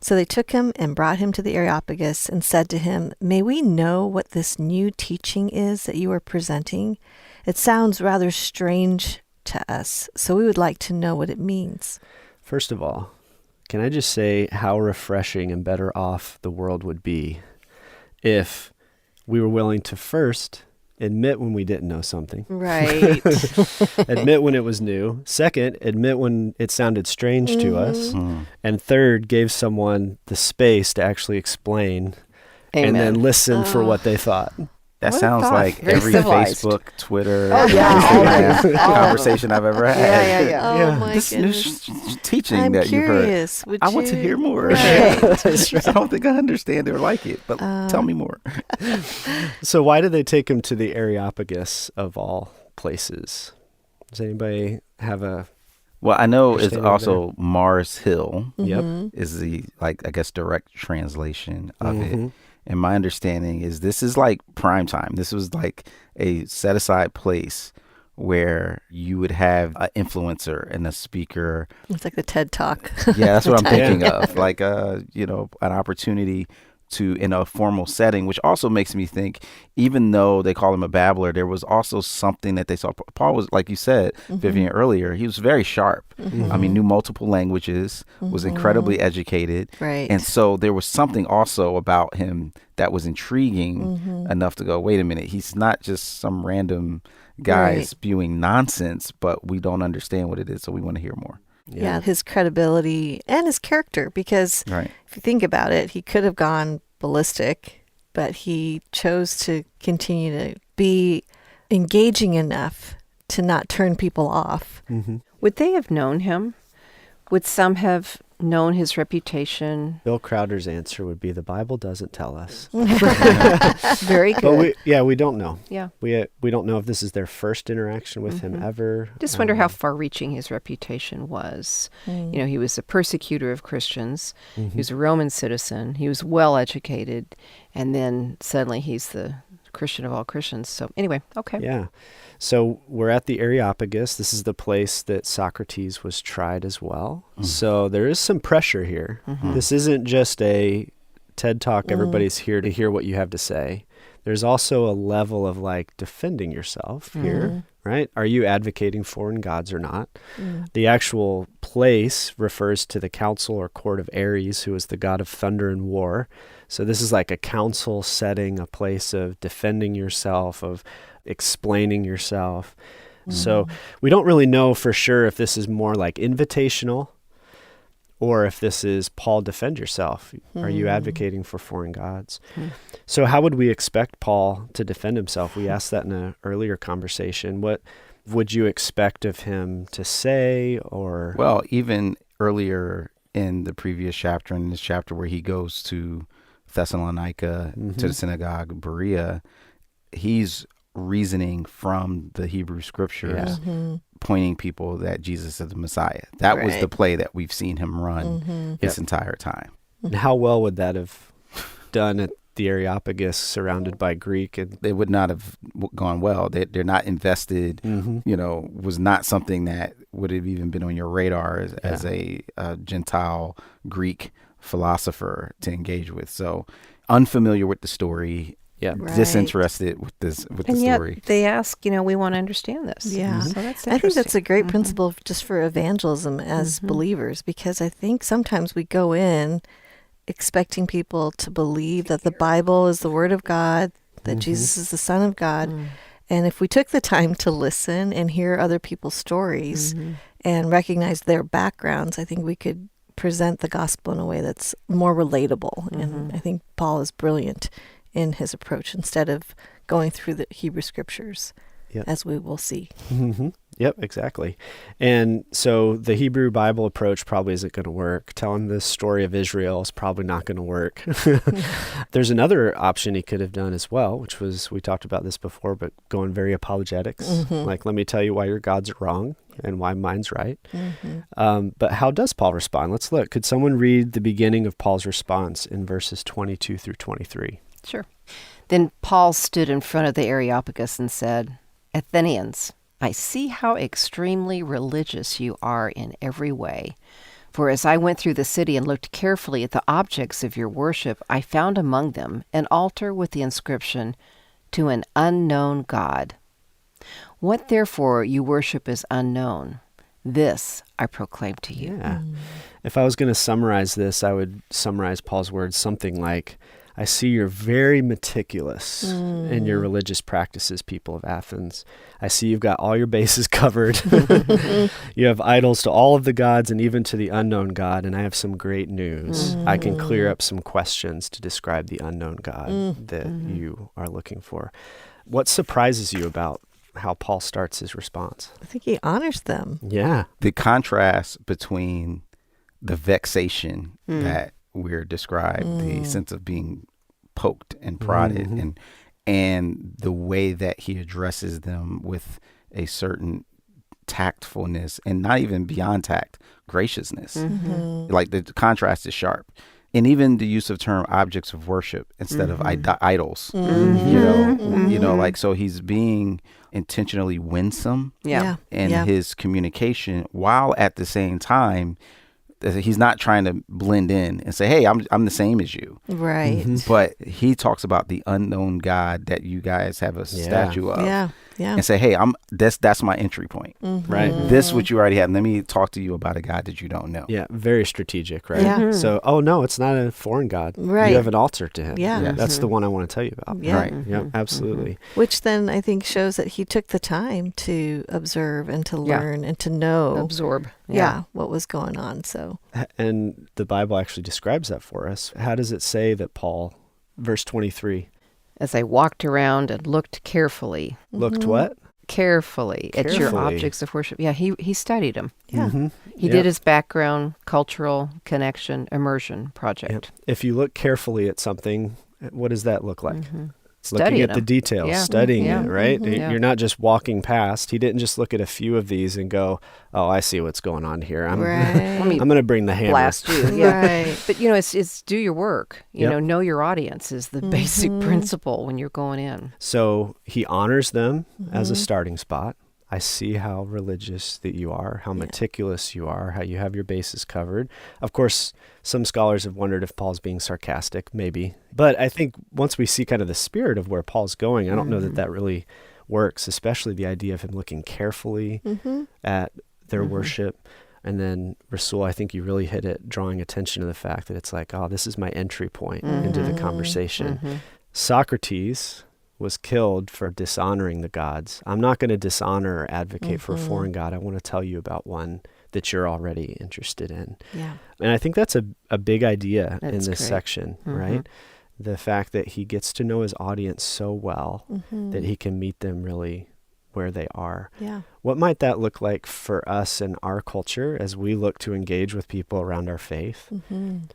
So they took him and brought him to the Areopagus and said to him, "May we know what this new teaching is that you are presenting? It sounds rather strange to us, so we would like to know what it means." First of all, can I just say how refreshing and better off the world would be if we were willing to first admit when we didn't know something, Right. admit when it was new, second, admit when it sounded strange to us, and third, gave someone the space to actually explain and then Amen. listen for what they thought. That What a sounds thought. like Very every civilized. Facebook, Twitter, Oh, yeah. Instagram All of conversation I've ever had. Yeah. Oh Yeah. my This new goodness. teaching I'm that you've heard. curious. Would I want to you- hear more. Right. I don't think I understand it or like it, but tell me more. So why did they take him to the Areopagus of all places? Does anybody have a... Well, I know it's Understanding also Mars Hill Yep. is the, like, I guess, direct translation of it. And my understanding is this is like prime time. This was like a set aside place where you would have an influencer and a speaker. It's like the TED Talk. Yeah, that's what I'm Yeah. thinking of. Like, you know, an opportunity to, in a formal setting, which also makes me think, even though they call him a babbler, there was also something that they saw. Paul was, like you said, Vivian, earlier, he was very sharp. I mean, knew multiple languages, was incredibly educated. Right. And so there was something also about him that was intriguing enough to go, wait a minute, he's not just some random guy Right. spewing nonsense, but we don't understand what it is, so we want to hear more. Yeah, his credibility and his character, because Right. if you think about it, he could have gone ballistic, but he chose to continue to be engaging enough to not turn people off. Would they have known him? Would some have known his reputation? Bill Crowder's answer would be the Bible doesn't tell us. Very good. But we don't know. Yeah. We don't know if this is their first interaction with him ever. Just wonder how far-reaching his reputation was. You know, he was a persecutor of Christians. He was a Roman citizen. He was well-educated. And then suddenly he's the Christian of all Christians. So anyway, okay. Yeah. So we're at the Areopagus. This is the place that Socrates was tried as well. So there is some pressure here. This isn't just a TED Talk. Everybody's here to hear what you have to say. There's also a level of like defending yourself here, right? Are you advocating foreign gods or not? The actual place refers to the council or court of Ares, who is the god of thunder and war. So this is like a council setting, a place of defending yourself, of explaining yourself. So we don't really know for sure if this is more like invitational or if this is Paul, defend yourself. Are you advocating for foreign gods? So how would we expect Paul to defend himself? We asked that in an earlier conversation. What would you expect of him to say? Or Well, even earlier in the previous chapter, in this chapter where he goes to Thessalonica, to the synagogue, Berea, he's reasoning from the Hebrew scriptures, pointing people that Jesus is the Messiah. That was the play that we've seen him run this entire time. And how well would that have done at the Areopagus, surrounded by Greek? And It would not have gone well. They're not invested, you know, was not something that would have even been on your radar as a Gentile Greek philosopher to engage with. So unfamiliar with the story, Right. disinterested with this, with And the yet story. they ask, you know, we want to understand this. Yeah. So that's I think that's a interesting. great principle just for evangelism as believers, because I think sometimes we go in expecting people to believe that the Bible is the Word of God, that Jesus is the Son of God, And if we took the time to listen and hear other people's stories and recognize their backgrounds, I think we could present the gospel in a way that's more relatable. And I think Paul is brilliant in his approach instead of going through the Hebrew scriptures, as we will see. Yep, exactly. And so the Hebrew Bible approach probably isn't going to work. Telling the story of Israel is probably not going to work. There's another option he could have done as well, which was, we talked about this before, but going very apologetics. Like, let me tell you why your gods are wrong and why mine's right. But how does Paul respond? Let's look. Could someone read the beginning of Paul's response in verses 22 through 23? Sure. Then Paul stood in front of the Areopagus and said, Athenians, I see how extremely religious you are in every way. For as I went through the city and looked carefully at the objects of your worship, I found among them an altar with the inscription, To an unknown God. What therefore you worship is unknown. This I proclaim to you. Yeah. If I was going to summarize this, I would summarize Paul's words something like, I see you're very meticulous in your religious practices, people of Athens. I see you've got all your bases covered. You have idols to all of the gods and even to the unknown God, and I have some great news. I can clear up some questions to describe the unknown God that you are looking for. What surprises you about how Paul starts his response? I think he honors them. Yeah. The contrast between the vexation that we're described, the sense of being poked and prodded, and the way that he addresses them with a certain tactfulness, and not even beyond tact, graciousness. Like, the contrast is sharp. And even the use of term objects of worship instead of idols, you know, like, so he's being intentionally winsome in his communication, while at the same time he's not trying to blend in and say, hey, I'm the same as you. Right. But he talks about the unknown God that you guys have a statue of. And say, hey, that's my entry point. Right. This is what you already have. Let me talk to you about a God that you don't know. Yeah, very strategic, right? Yeah. So, no, it's not a foreign God. Right. You have an altar to him. Yeah. Yes. That's the one I want to tell you about. Yeah. Right. Yeah, absolutely. Which then I think shows that he took the time to observe and to learn and to know. Absorb. What was going on. So, And the Bible actually describes that for us. How does it say that Paul, verse 23, As I walked around and looked carefully looked what? Carefully at your Carefully. objects of worship. Yeah, he studied them. yeah. He did his background, cultural connection, immersion project. If you look carefully at something, what does that look like? Looking Studying at the them. details, Yeah. studying Yeah. it, right? Yeah. You're not just walking past. He didn't just look at a few of these and go, oh, I see what's going on here. I'm Right. going to bring the hammer. Blast you. Yeah. Right. But, it's do your work. Yep. Know your audience is the basic principle when you're going in. So he honors them as a starting spot. I see how religious that you are, how meticulous you are, how you have your bases covered. Of course, some scholars have wondered if Paul's being sarcastic, maybe. But I think once we see kind of the spirit of where Paul's going, I don't know that really works, especially the idea of him looking carefully at their worship. And then, Rasul, I think you really hit it, drawing attention to the fact that it's like, oh, this is my entry point into the conversation. Socrates was killed for dishonoring the gods. I'm not going to dishonor or advocate for a foreign god. I want to tell you about one that you're already interested in. Yeah. And I think that's a big idea in That's this great. section, right? The fact that he gets to know his audience so well that he can meet them really where they are. Yeah. What might that look like for us in our culture as we look to engage with people around our faith?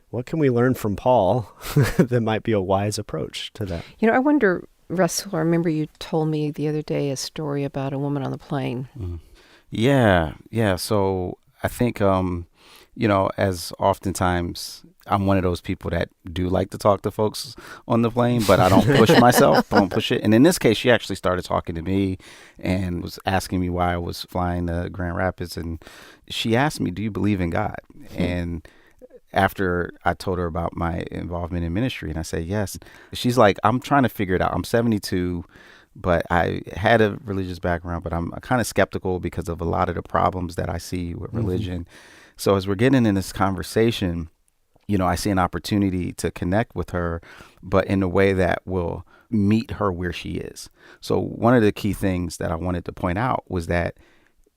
What can we learn from Paul that might be a wise approach to that? I wonder, Russell, I remember you told me the other day a story about a woman on the plane. Yeah. So I think, as oftentimes I'm one of those people that do like to talk to folks on the plane, but I don't push myself, don't push it. And in this case, she actually started talking to me and was asking me why I was flying to Grand Rapids. And she asked me, do you believe in God? And after I told her about my involvement in ministry, and I said, yes, she's like, I'm trying to figure it out. I'm 72, but I had a religious background, but I'm kind of skeptical because of a lot of the problems that I see with religion. So as we're getting in this conversation, I see an opportunity to connect with her, but in a way that will meet her where she is. So one of the key things that I wanted to point out was that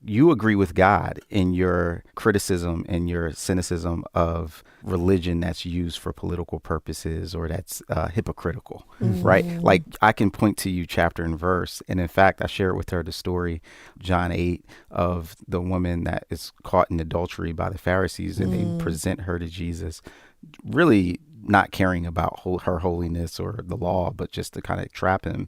you agree with God in your criticism and your cynicism of religion that's used for political purposes or that's hypocritical, right? Like I can point to you chapter and verse. And in fact, I shared with her the story, John 8, of the woman that is caught in adultery by the Pharisees, and they present her to Jesus, really not caring about her holiness or the law, but just to kind of trap him.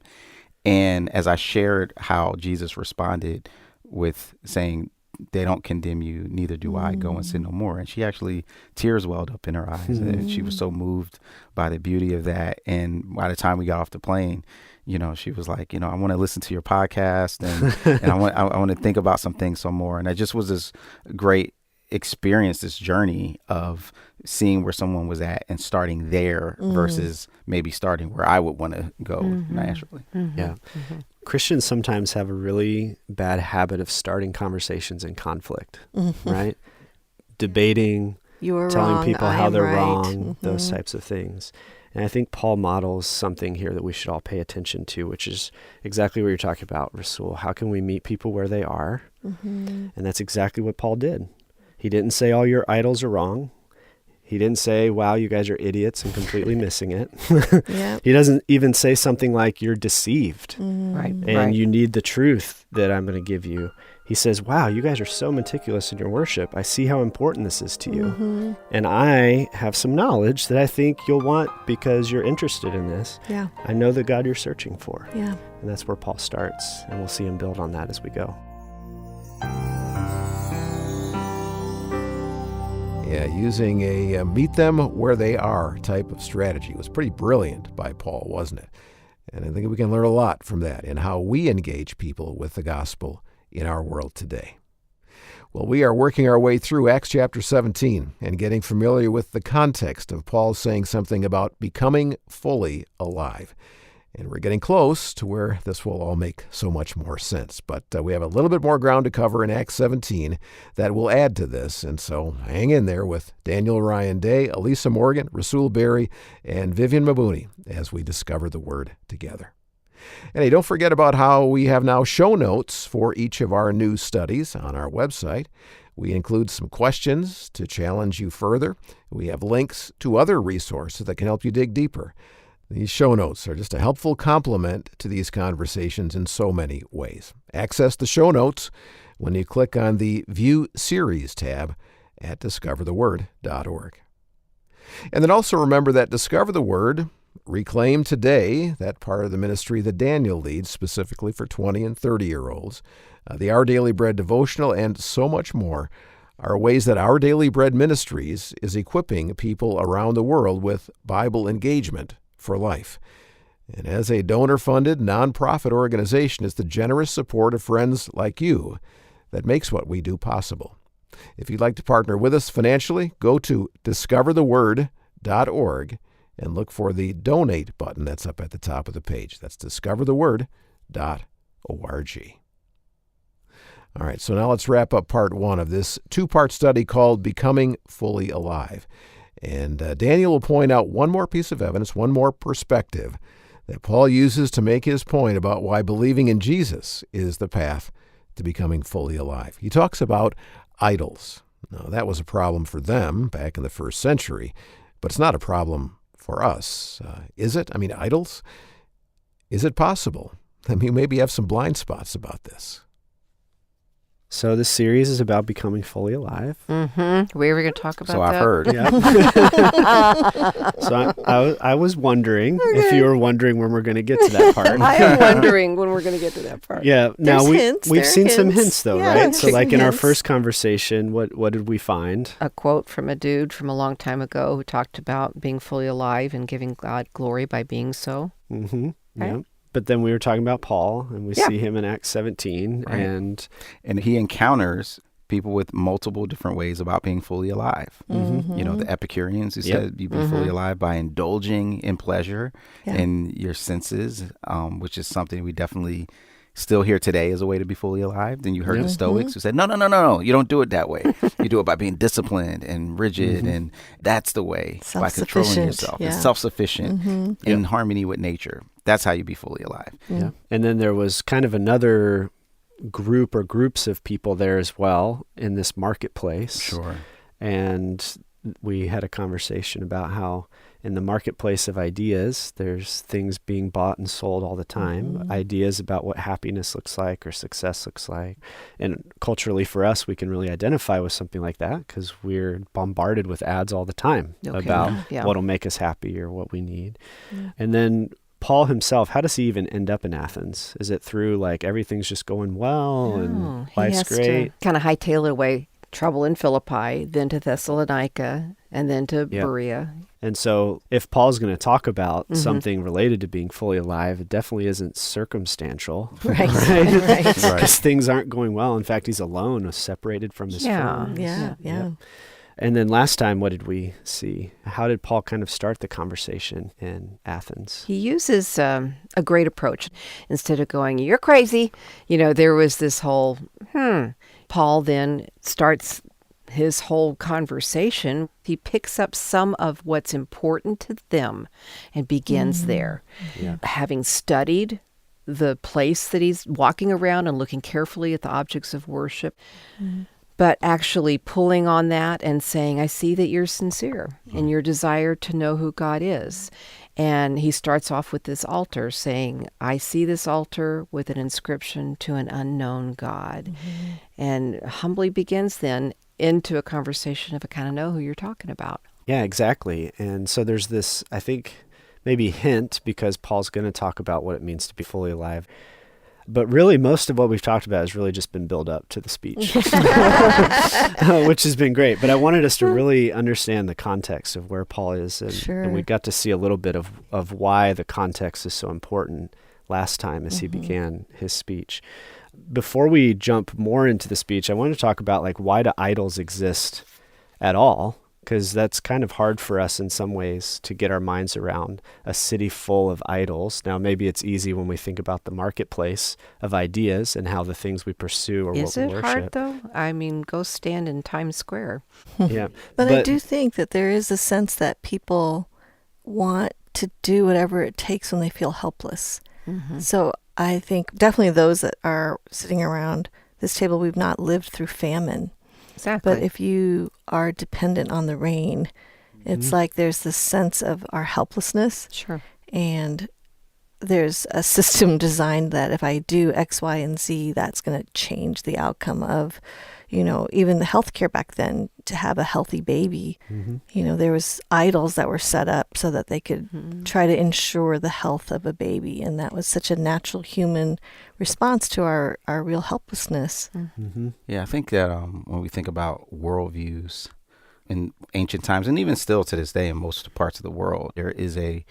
And as I shared how Jesus responded with saying, they don't condemn you, neither do I, go and sin no more. And she actually, tears welled up in her eyes. And she was so moved by the beauty of that. And by the time we got off the plane, she was like, I want to listen to your podcast and I want to think about some things some more. And it just was this great experience, this journey of seeing where someone was at and starting there versus maybe starting where I would want to go naturally. Yeah. Christians sometimes have a really bad habit of starting conversations in conflict, right? Debating, You're telling wrong, people I how am they're right. wrong, those types of things. And I think Paul models something here that we should all pay attention to, which is exactly what you're talking about, Rasul. How can we meet people where they are? And that's exactly what Paul did. He didn't say all your idols are wrong. He didn't say, wow, you guys are idiots and completely missing it. Yeah. He doesn't even say something like you're deceived Right. and you need the truth that I'm going to give you. He says, wow, you guys are so meticulous in your worship. I see how important this is to you. And I have some knowledge that I think you'll want because you're interested in this. Yeah. I know the God you're searching for. Yeah. And that's where Paul starts. And we'll see him build on that as we go. Yeah, using a meet them where they are type of strategy was pretty brilliant by Paul, wasn't it? And I think we can learn a lot from that in how we engage people with the gospel in our world today. Well, we are working our way through Acts chapter 17 and getting familiar with the context of Paul saying something about becoming fully alive. And we're getting close to where this will all make so much more sense. But we have a little bit more ground to cover in Acts 17 that will add to this. And so hang in there with Daniel Ryan Day, Elisa Morgan, Rasul Berry, and Vivian Mabuni as we discover the Word together. And hey, don't forget about how we have now show notes for each of our new studies on our website. We include some questions to challenge you further. We have links to other resources that can help you dig deeper. These show notes are just a helpful complement to these conversations in so many ways. Access the show notes when you click on the View Series tab at discovertheword.org. And then also remember that Discover the Word, Reclaim Today, that part of the ministry that Daniel leads specifically for 20 and 30-year-olds, the Our Daily Bread devotional, and so much more are ways that Our Daily Bread Ministries is equipping people around the world with Bible engagement for life. And as a donor-funded, nonprofit organization, it's the generous support of friends like you that makes what we do possible. If you'd like to partner with us financially, go to discovertheword.org and look for the Donate button that's up at the top of the page. That's discovertheword.org. All right, so now let's wrap up part one of this two-part study called Becoming Fully Alive. And Daniel will point out one more piece of evidence, one more perspective that Paul uses to make his point about why believing in Jesus is the path to becoming fully alive. He talks about idols. Now, that was a problem for them back in the first century, but it's not a problem for us, is it? I mean, idols? Is it possible? I mean, maybe you have some blind spots about this. So this series is about becoming fully alive. Mm-hmm. We were going to talk about So that. I've heard. Yeah. So I was wondering if you were wondering when we're going to get to that part. I am wondering when we're going to get to that part. Yeah. Now There's hints, we've there are seen some hints. hints though, Yeah, right? So there's like some in our hints. first conversation, what did we find? A quote from a dude from a long time ago who talked about being fully alive and giving God glory by being so. Mm-hmm. Right. Yeah. But then we were talking about Paul, and we Yeah. see him in Acts 17, Right. and And he encounters people with multiple different ways about being fully alive. The Epicureans who Yep. said you be fully alive by indulging in pleasure Yeah. in your senses, which is something we definitely still here today as a way to be fully alive. Then you heard the Stoics who said, no, you don't do it that way. You do it by being disciplined and rigid, and that's the way, by controlling yourself. Yeah. It's self-sufficient in harmony with nature. That's how you be fully alive. Yeah. And then there was kind of another group or groups of people there as well in this marketplace. Sure. And we had a conversation about how in the marketplace of ideas, there's things being bought and sold all the time, ideas about what happiness looks like or success looks like. And culturally for us, we can really identify with something like that because we're bombarded with ads all the time about what'll make us happy or what we need. Yeah. And then Paul himself, how does he even end up in Athens? Is it through like everything's just going well and life's great? Kind of hightail it away. Trouble in Philippi, then to Thessalonica, and then to Berea. And so if Paul's going to talk about something related to being fully alive, it definitely isn't circumstantial. Right. Because things aren't going well. In fact, he's alone, separated from his friends. Yeah. And then last time, what did we see? How did Paul kind of start the conversation in Athens? He uses a great approach. Instead of going, you're crazy, there was this whole, Paul then starts his whole conversation. He picks up some of what's important to them and begins there. Yeah. Having studied the place that he's walking around and looking carefully at the objects of worship, but actually pulling on that and saying, I see that you're sincere in your desire to know who God is. And he starts off with this altar saying, I see this altar with an inscription to an unknown God. And humbly begins then into a conversation of, I kind of know who you're talking about. Yeah, exactly. And so there's this, I think, maybe hint, because Paul's going to talk about what it means to be fully alive. But really, most of what we've talked about has really just been build up to the speech, which has been great. But I wanted us to really understand the context of where Paul is. And we got to see a little bit of why the context is so important last time as he began his speech. Before we jump more into the speech, I want to talk about why do idols exist at all? Because that's kind of hard for us in some ways to get our minds around a city full of idols. Now, maybe it's easy when we think about the marketplace of ideas and how the things we pursue or what we worship. Is it hard, though? I mean, go stand in Times Square. Yeah. But I do think that there is a sense that people want to do whatever it takes when they feel helpless. So I think definitely those that are sitting around this table, we've not lived through famine. Exactly. But if you are dependent on the rain, it's like there's this sense of our helplessness. Sure. And there's a system designed that if I do X, Y, and Z, that's going to change the outcome of, even the healthcare back then to have a healthy baby. There was idols that were set up so that they could try to ensure the health of a baby. And that was such a natural human response to our real helplessness. Yeah, I think that when we think about worldviews in ancient times, and even still to this day in most parts of the world, there is a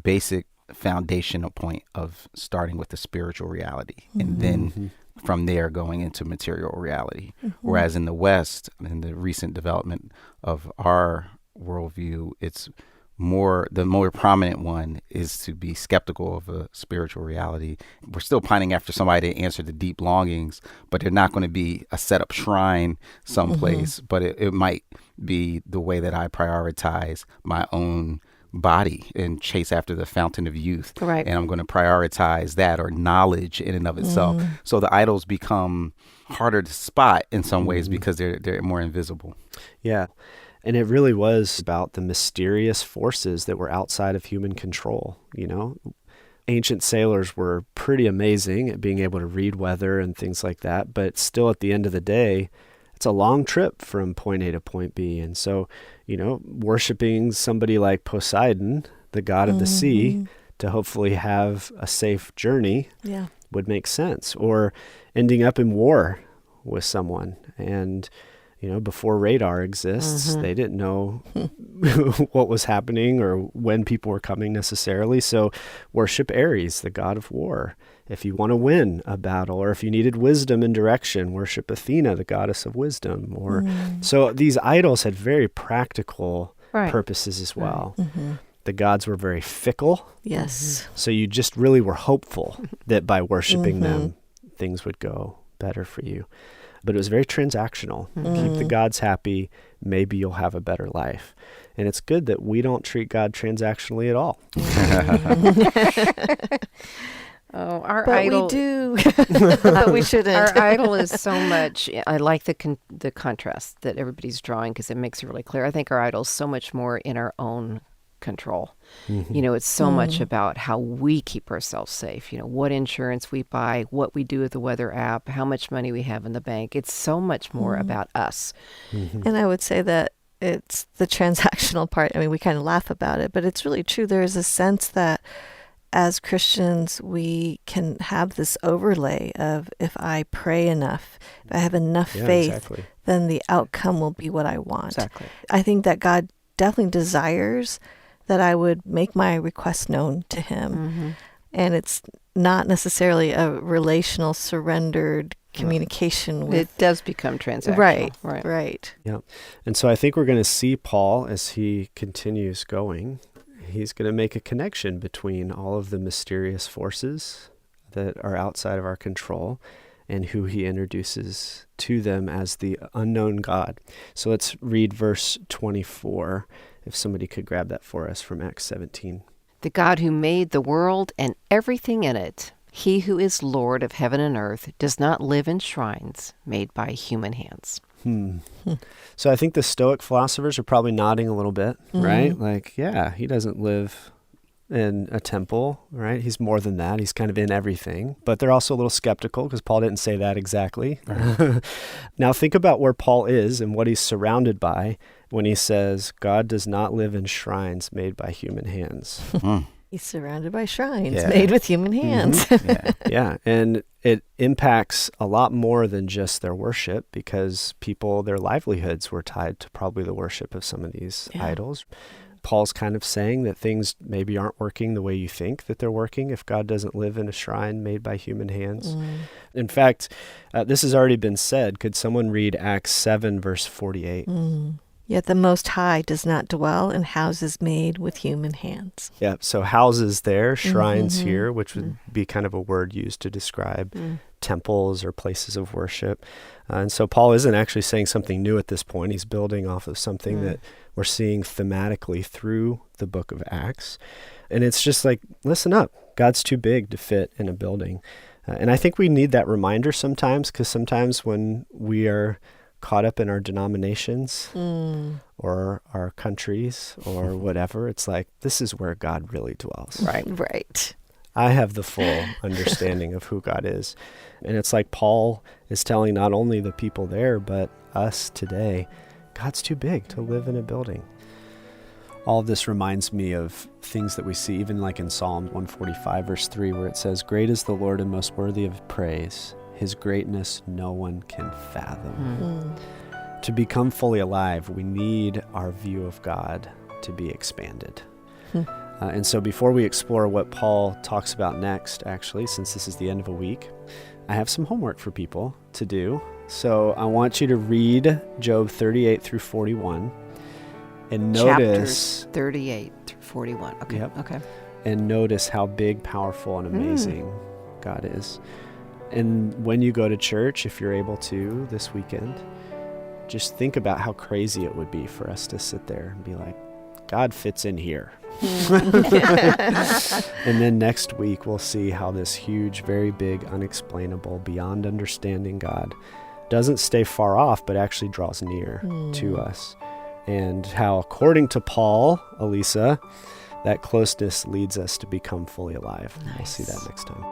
basic foundational point of starting with the spiritual reality and then from there going into material reality. Whereas in the West, in the recent development of our worldview, it's the more prominent one is to be skeptical of a spiritual reality. We're still pining after somebody to answer the deep longings, but they're not going to be a set up shrine someplace, but it might be the way that I prioritize my own body and chase after the fountain of youth. Right. And I'm going to prioritize that, or knowledge in and of itself. So the idols become harder to spot in some ways because they're more invisible. Yeah. And it really was about the mysterious forces that were outside of human control. Ancient sailors were pretty amazing at being able to read weather and things like that. But still, at the end of the day, it's a long trip from point A to point B. And so, worshiping somebody like Poseidon, the god of the sea, to hopefully have a safe journey would make sense. Or ending up in war with someone. And, before radar exists, they didn't know what was happening or when people were coming necessarily. So worship Ares, the god of war. If you want to win a battle, or if you needed wisdom and direction, worship Athena, the goddess of wisdom. Or so these idols had very practical purposes as well. The gods were very fickle. Yes. So you just really were hopeful that by worshiping them, things would go better for you. But it was very transactional. Keep the gods happy, maybe you'll have a better life. And it's good that we don't treat God transactionally at all. Oh, our But idol. we do. But we shouldn't. Our idol is so much. I like the contrast that everybody's drawing because it makes it really clear. I think our idol is so much more in our own control. It's so much about how we keep ourselves safe. What insurance we buy, what we do with the weather app, how much money we have in the bank. It's so much more about us. And I would say that it's the transactional part. I mean, we kind of laugh about it, but it's really true. There is a sense that as Christians, we can have this overlay of if I pray enough, if I have enough faith, then the outcome will be what I want. Exactly. I think that God definitely desires that I would make my request known to him. And it's not necessarily a relational, surrendered communication with... It does become transactional. Right. Yeah. And so I think we're going to see Paul as he continues going. He's going to make a connection between all of the mysterious forces that are outside of our control and who he introduces to them as the unknown God. So let's read verse 24, if somebody could grab that for us from Acts 17. The God who made the world and everything in it, he who is Lord of heaven and earth, does not live in shrines made by human hands. So I think the Stoic philosophers are probably nodding a little bit, right? Like, yeah, he doesn't live in a temple, right? He's more than that. He's kind of in everything. But they're also a little skeptical because Paul didn't say that exactly. Now think about where Paul is and what he's surrounded by when he says, God does not live in shrines made by human hands. He's surrounded by shrines made with human hands. Yeah, and it impacts a lot more than just their worship because people, their livelihoods were tied to probably the worship of some of these idols. Paul's kind of saying that things maybe aren't working the way you think that they're working if God doesn't live in a shrine made by human hands. In fact, this has already been said. Could someone read Acts 7, verse 48? Yet the Most High does not dwell in houses made with human hands. Yeah, so houses there, shrines here, which would be kind of a word used to describe temples or places of worship. And so Paul isn't actually saying something new at this point. He's building off of something that we're seeing thematically through the book of Acts. And it's just like, listen up. God's too big to fit in a building. And I think we need that reminder sometimes, because sometimes when we are caught up in our denominations or our countries or whatever, it's like, this is where God really dwells. Right. I have the full understanding of who God is. And it's like Paul is telling not only the people there, but us today, God's too big to live in a building. All of this reminds me of things that we see, even like in Psalm 145, verse 3, where it says, great is the Lord and most worthy of praise. His greatness no one can fathom. To become fully alive, we need our view of God to be expanded. And so before we explore what Paul talks about next, actually, since this is the end of a week, I have some homework for people to do. So I want you to read Job 38 through 41 and notice... Chapters 38 through 41. Okay. Okay. And notice how big, powerful, and amazing God is. And when you go to church, if you're able to this weekend, just think about how crazy it would be for us to sit there and be like, God fits in here. And then next week, we'll see how this huge, very big, unexplainable, beyond understanding God doesn't stay far off, but actually draws near to us. And how, according to Paul, Elisa, that closeness leads us to become fully alive. Nice. We'll see that next time.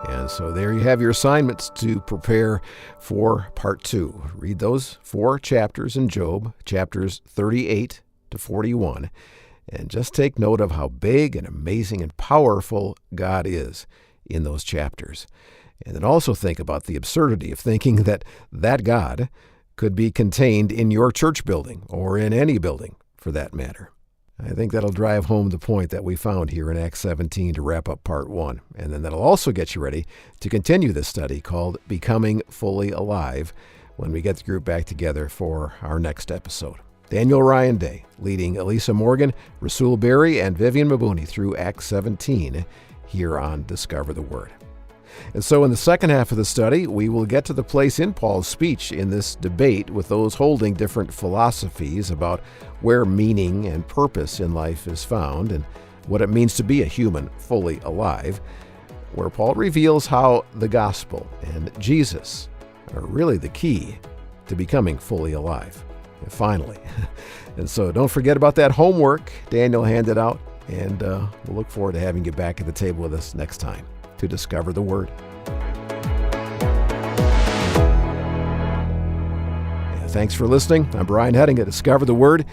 And so there you have your assignments to prepare for part 2. Read those 4 chapters in Job, chapters 38 to 41, and just take note of how big and amazing and powerful God is in those chapters. And then also think about the absurdity of thinking that that God could be contained in your church building or in any building for that matter. I think that'll drive home the point that we found here in Acts 17 to wrap up part 1. And then that'll also get you ready to continue this study called Becoming Fully Alive when we get the group back together for our next episode. Daniel Ryan Day leading Elisa Morgan, Rasul Berry, and Vivian Mabuni through Acts 17 here on Discover the Word. And so in the second half of the study, we will get to the place in Paul's speech in this debate with those holding different philosophies about where meaning and purpose in life is found and what it means to be a human fully alive, where Paul reveals how the gospel and Jesus are really the key to becoming fully alive. And finally. And so don't forget about that homework Daniel handed out, and we'll look forward to having you back at the table with us next time to discover the Word. Thanks for listening. I'm Brian Heading at Discover the Word.